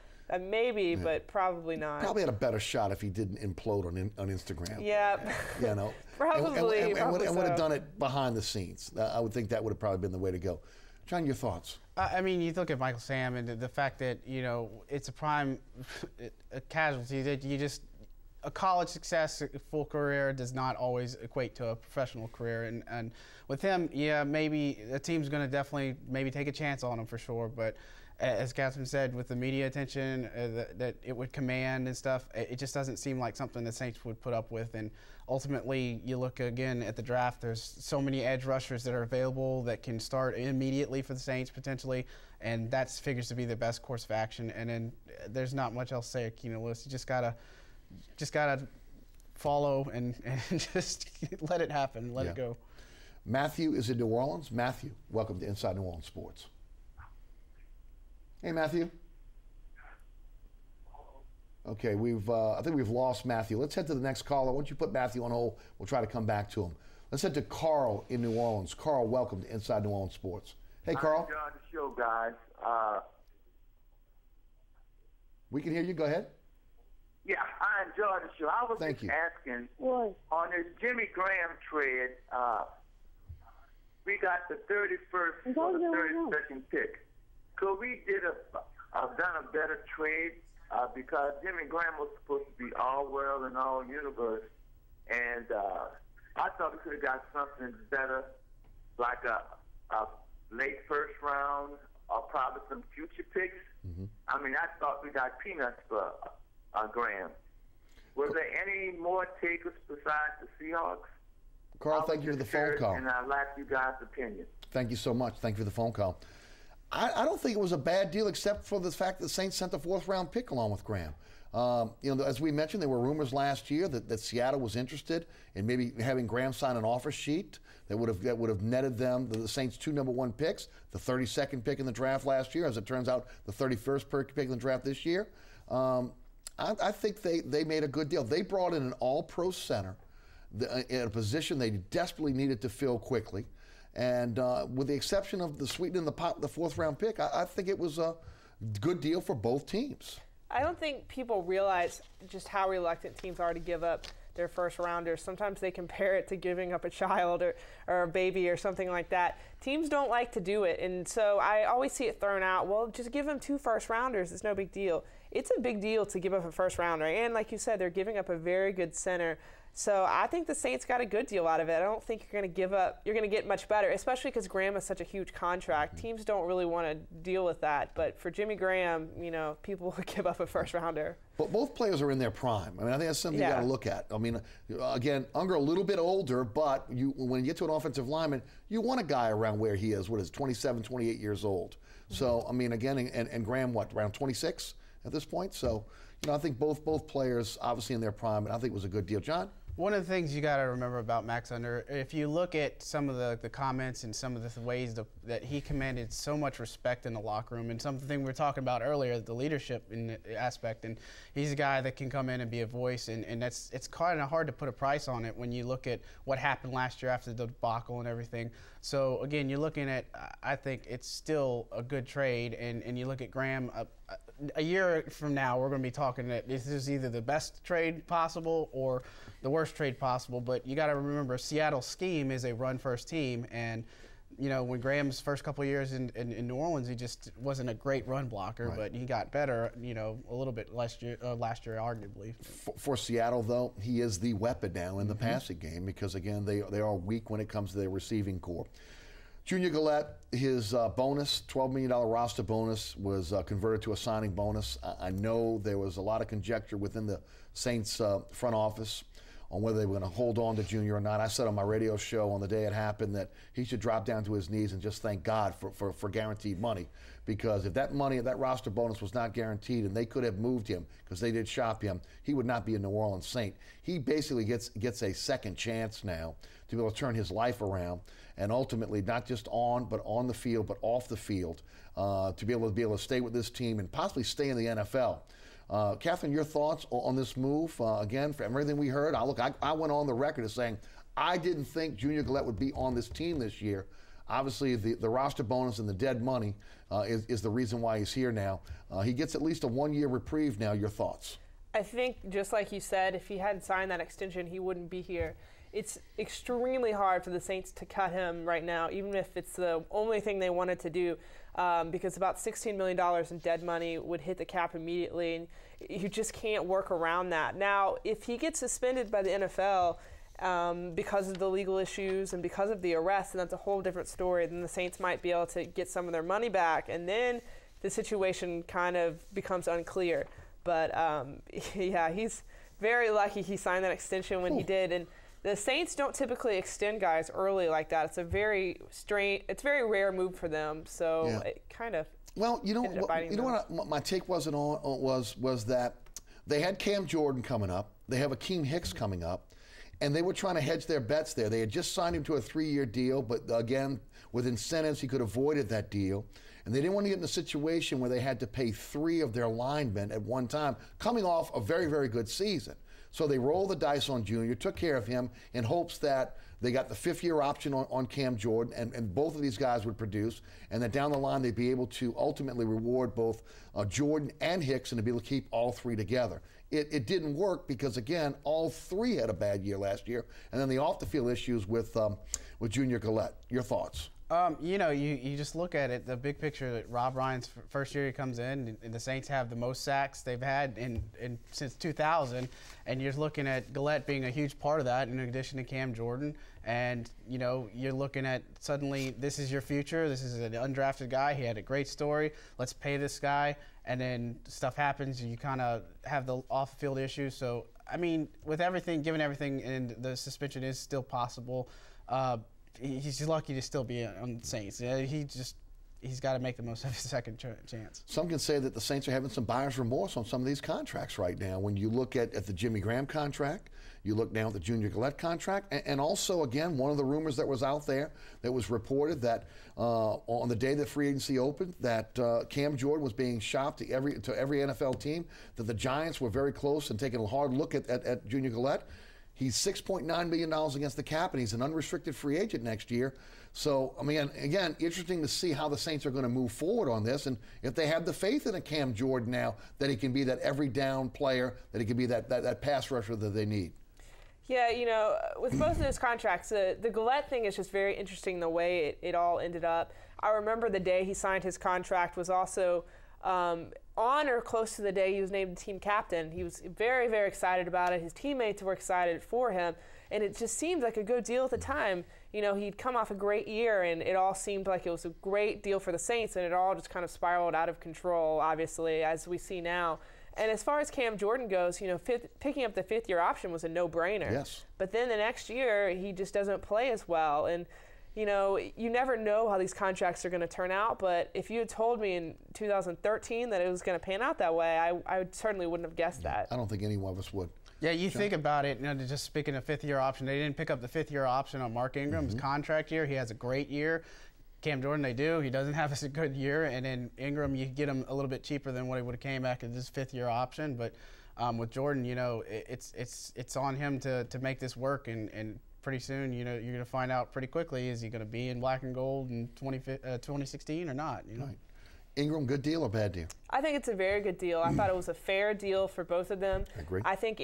Maybe, but probably not. Probably had a better shot if he didn't implode on Instagram. Yeah. Probably. And would have done it behind the scenes. I would think that would have probably been the way to go. John, your thoughts? You look at Michael Sam and the fact that, it's a prime casualty that a college success, a full career, does not always equate to a professional career. And with him, maybe a team's going to definitely maybe take a chance on him for sure. But as Catherine said, with the media attention that it would command and stuff, it just doesn't seem like something the Saints would put up with. And ultimately, you look again at the draft, there's so many edge rushers that are available that can start immediately for the Saints potentially, and that figures to be the best course of action. And then there's not much else to say at Keenan Lewis. You just gotta follow and just let it happen, let it go. Matthew is in New Orleans. Matthew, welcome to Inside New Orleans Sports. Hey, Matthew. Okay, I think we've lost Matthew. Let's head to the next caller. Why don't you put Matthew on hold? We'll try to come back to him. Let's head to Carl in New Orleans. Carl, welcome to Inside New Orleans Sports. Hey, Carl. I enjoyed the show, guys. We can hear you. Go ahead. Yeah, I enjoyed the show. I was asking, on this Jimmy Graham trade, we got the 31st or the 32nd pick. Could we have done a better trade? Because Jimmy Graham was supposed to be all world and all universe, and I thought we could have got something better, like a late first round or probably some future picks. I thought we got peanuts for Graham. Was there any more takers besides the Seahawks? Carl, thank you for the phone call. And I'd like you guys' opinion. Thank you so much. Thank you for the phone call. I don't think it was a bad deal, except for the fact that the Saints sent a fourth-round pick along with Graham. As we mentioned, there were rumors last year that Seattle was interested in maybe having Graham sign an offer sheet, that would have netted them the Saints 2 number 1 picks, the 32nd pick in the draft last year, as it turns out, the 31st pick in the draft this year. I think they made a good deal. They brought in an all-pro center in a position they desperately needed to fill quickly. And with the exception of the sweetening the pot, the 4th round pick, I think it was a good deal for both teams. I don't think people realize just how reluctant teams are to give up their first rounders. Sometimes they compare it to giving up a child or a baby or something like that. Teams don't like to do it, and so I always see it thrown out, well, just give them 2 first rounders. It's no big deal. It's a big deal to give up a first rounder, and like you said, they're giving up a very good center. So I think the Saints got a good deal out of it. I don't think you're going to give up. You're going to get much better, especially because Graham has such a huge contract. Teams don't really want to deal with that. But for Jimmy Graham, people would give up a first rounder. But both players are in their prime. I mean, I think that's something you got to look at. I mean, again, Unger a little bit older, but when you get to an offensive lineman, you want a guy around where he is. What is 27, 28 years old? So I mean, again, and Graham, what, around 26 at this point? So I think both players obviously in their prime, and I think it was a good deal. John? One of the things you got to remember about Max Unger, if you look at some of the comments and some of the ways that he commanded so much respect in the locker room, and something we were talking about earlier, the leadership aspect, and he's a guy that can come in and be a voice, and it's kind of hard to put a price on it when you look at what happened last year after the debacle and everything. So again, you're looking at, I think it's still a good trade, and you look at Graham. A year from now, we're going to be talking that this is either the best trade possible or the worst trade possible. But you got to remember, Seattle's scheme is a run-first team, and when Graham's first couple of years in New Orleans, he just wasn't a great run blocker, right. But he got better, a little bit last year, arguably. For Seattle, though, he is the weapon now in the passing game because, again, they are weak when it comes to their receiving core. Junior Galette, his bonus, $12 million roster bonus, was converted to a signing bonus. I know there was a lot of conjecture within the Saints front office on whether they were going to hold on to Junior or not. I said on my radio show on the day it happened that he should drop down to his knees and just thank God for guaranteed money, because if that money, that roster bonus was not guaranteed and they could have moved him because they did shop him, he would not be a New Orleans Saint. He basically gets a second chance now to be able to turn his life around, and ultimately not just on the field, but off the field, to be able to stay with this team and possibly stay in the NFL. Katherine, your thoughts on this move? Again, from everything we heard, I went on the record as saying I didn't think Junior Galette would be on this team this year. Obviously, the roster bonus and the dead money is the reason why he's here now. He gets at least a 1-year reprieve now. Your thoughts? I think, just like you said, if he hadn't signed that extension, he wouldn't be here. It's extremely hard for the Saints to cut him right now, even if it's the only thing they wanted to do, because about $16 million in dead money would hit the cap immediately, and you just can't work around that. Now, if he gets suspended by the NFL because of the legal issues and because of the arrest, and that's a whole different story, then the Saints might be able to get some of their money back, and then the situation kind of becomes unclear. But, yeah, he's very lucky he signed that extension when he did. And the Saints don't typically extend guys early like that. It's a very rare move for them. So it kind of what my take was that they had Cam Jordan coming up, they have Akeem Hicks coming up, and they were trying to hedge their bets there. They had just signed him to a 3-year deal, but again, with incentives, he could have avoided that deal. And they didn't want to get in a situation where they had to pay 3 of their linemen at one time, coming off a very, very good season. So they rolled the dice on Junior, took care of him in hopes that they got the 5th-year option on Cam Jordan, and both of these guys would produce, and that down the line they'd be able to ultimately reward both Jordan and Hicks and to be able to keep all 3 together. It didn't work because, again, all 3 had a bad year last year, and then the off-the-field issues with Junior Galette. Your thoughts? You just look at it, the big picture. That Rob Ryan's first year he comes in, and the Saints have the most sacks they've had since 2000, and you're looking at Galette being a huge part of that, in addition to Cam Jordan. And you're looking at suddenly this is your future. This is an undrafted guy. He had a great story. Let's pay this guy, and then stuff happens, and you kind of have the off-field issues. So I mean, with everything, given everything, and the suspension is still possible. He's lucky to still be on the Saints. He just he's got to make the most of his second chance. Some can say that the Saints are having some buyer's remorse on some of these contracts right now. When you look at the Jimmy Graham contract, you look now at the Junior Gillette contract, and also, again, one of the rumors that was out there that was reported that on the day that free agency opened, that Cam Jordan was being shopped to every NFL team, that the Giants were very close and taking a hard look at Junior Gillette. He's $6.9 million against the cap, and he's an unrestricted free agent next year. So, I mean, again, interesting to see how the Saints are going to move forward on this, and if they have the faith in a Cam Jordan now that he can be that every down player, that he can be that pass rusher that they need. Yeah, you know, with most of those contracts, the Gillette thing is just very interesting the way it all ended up. I remember the day he signed his contract was also on or close to the day he was named team captain. He was very, very excited about it. His teammates were excited for him, and it just seemed like a good deal at the time. You know, he'd come off a great year, and it all seemed like it was a great deal for the Saints, and it all just kind of spiraled out of control, obviously, as we see now. And as far as Cam Jordan goes, you know, picking up the fifth-year option was a no-brainer. Yes. But then the next year, he just doesn't play as well. And, you know, you never know how these contracts are going to turn out. But if you had told me in 2013 that it was going to pan out that way, I certainly wouldn't have guessed that. I don't think any one of us would. Yeah, you think about it, you know, just speaking of fifth-year option, they didn't pick up the fifth-year option on Mark Ingram's contract year. He has a great year. Cam Jordan, they do. He doesn't have a good year, and then Ingram, you get him a little bit cheaper than what he would have came back at this fifth-year option. But with Jordan, you know, it's on him to make this work, and pretty soon, you know, you're going to find out pretty quickly, is he going to be in black and gold in 2016 or not? You know? Right. Ingram, good deal or bad deal? I think it's a very good deal. I thought it was a fair deal for both of them. I agree. I think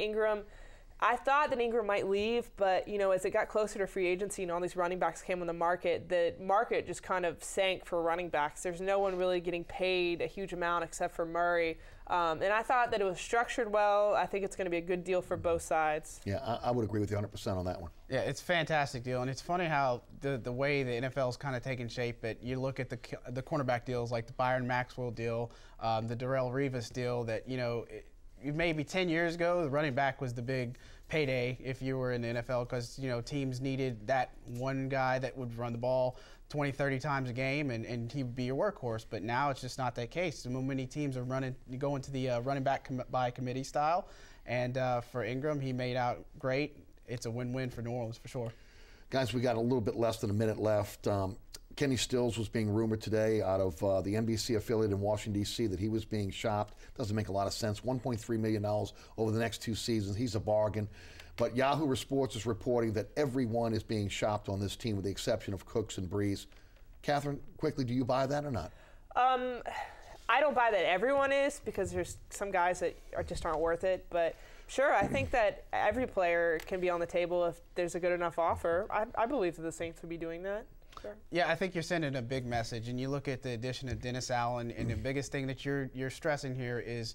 I thought that Ingram might leave, but, you know, as it got closer to free agency and all these running backs came on the market just kind of sank for running backs. There's no one really getting paid a huge amount except for Murray. And I thought that it was structured well. I think it's going to be a good deal for both sides. Yeah, I would agree with you 100% on that one. Yeah, it's a fantastic deal. And it's funny how the way the NFL's kind of taken shape. But you look at the cornerback deals like the Byron Maxwell deal, the Darrelle Revis deal that, you know, maybe 10 years ago, the running back was the big payday if you were in the NFL because, you know, teams needed that one guy that would run the ball 20, 30 times a game and he would be your workhorse. But now it's just not that case. So many teams are going to the running back by committee style. And for Ingram, he made out great. It's a win-win for New Orleans for sure. Guys, we got a little bit less than a minute left. Kenny Stills was being rumored today out of the NBC affiliate in Washington, D.C., that he was being shopped. Doesn't make a lot of sense. $1.3 million over the next 2 seasons. He's a bargain. But Yahoo Sports is reporting that everyone is being shopped on this team with the exception of Cooks and Breeze. Katherine, quickly, do you buy that or not? I don't buy that everyone is because there's some guys that just aren't worth it. But sure, I think that every player can be on the table if there's a good enough offer. I believe that the Saints would be doing that. Sure. Yeah, I think you're sending a big message, and you look at the addition of Dennis Allen, and the biggest thing that you're stressing here is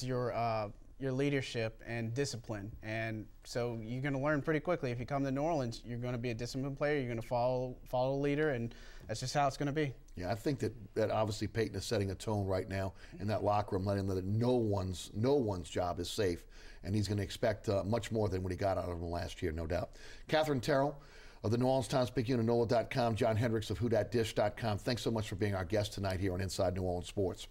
your leadership and discipline. And so you're going to learn pretty quickly. If you come to New Orleans, you're going to be a disciplined player. You're going to follow a leader, and that's just how it's going to be. Yeah, I think that obviously Peyton is setting a tone right now in that locker room, letting them know that no one's job is safe, and he's going to expect much more than what he got out of him last year, no doubt. KatherinenTerrell of the New Orleans Times, SpeakingUninola.com, John Hendrix of WhoDatDish.com. Thanks so much for being our guest tonight here on Inside New Orleans Sports.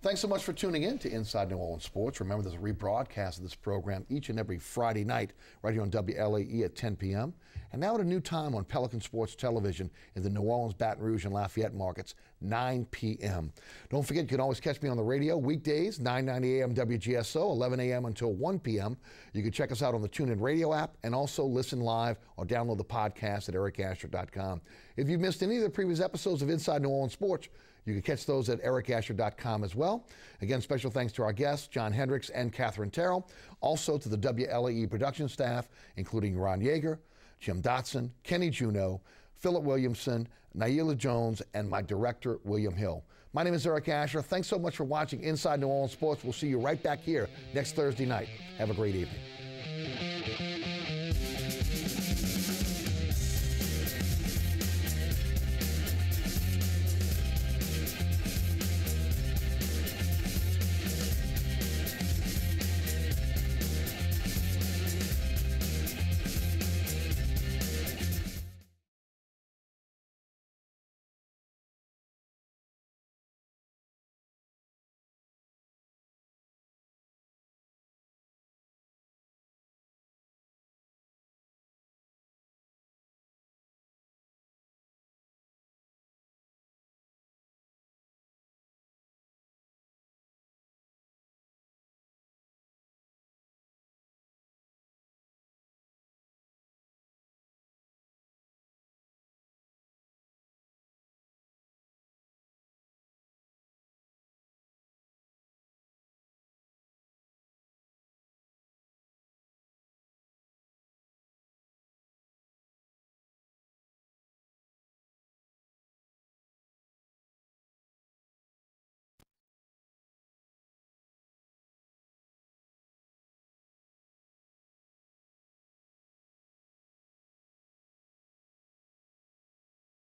Thanks so much for tuning in to Inside New Orleans Sports. Remember, there's a rebroadcast of this program each and every Friday night right here on WLAE at 10 p.m. And now at a new time on Pelican Sports Television in the New Orleans, Baton Rouge, and Lafayette markets, 9 p.m. Don't forget, you can always catch me on the radio weekdays, 9:90 a.m. WGSO, 11 a.m. until 1 p.m. You can check us out on the TuneIn Radio app and also listen live or download the podcast at ericasher.com. If you've missed any of the previous episodes of Inside New Orleans Sports, you can catch those at ericasher.com as well. Again, special thanks to our guests, John Hendrix and KatherinenTerrell. Also to the WLAE production staff, including Ron Yeager, Jim Dotson, Kenny Juneau, Philip Williamson, Naila Jones, and my director, William Hill. My name is Eric Asher. Thanks so much for watching Inside New Orleans Sports. We'll see you right back here next Thursday night. Have a great evening.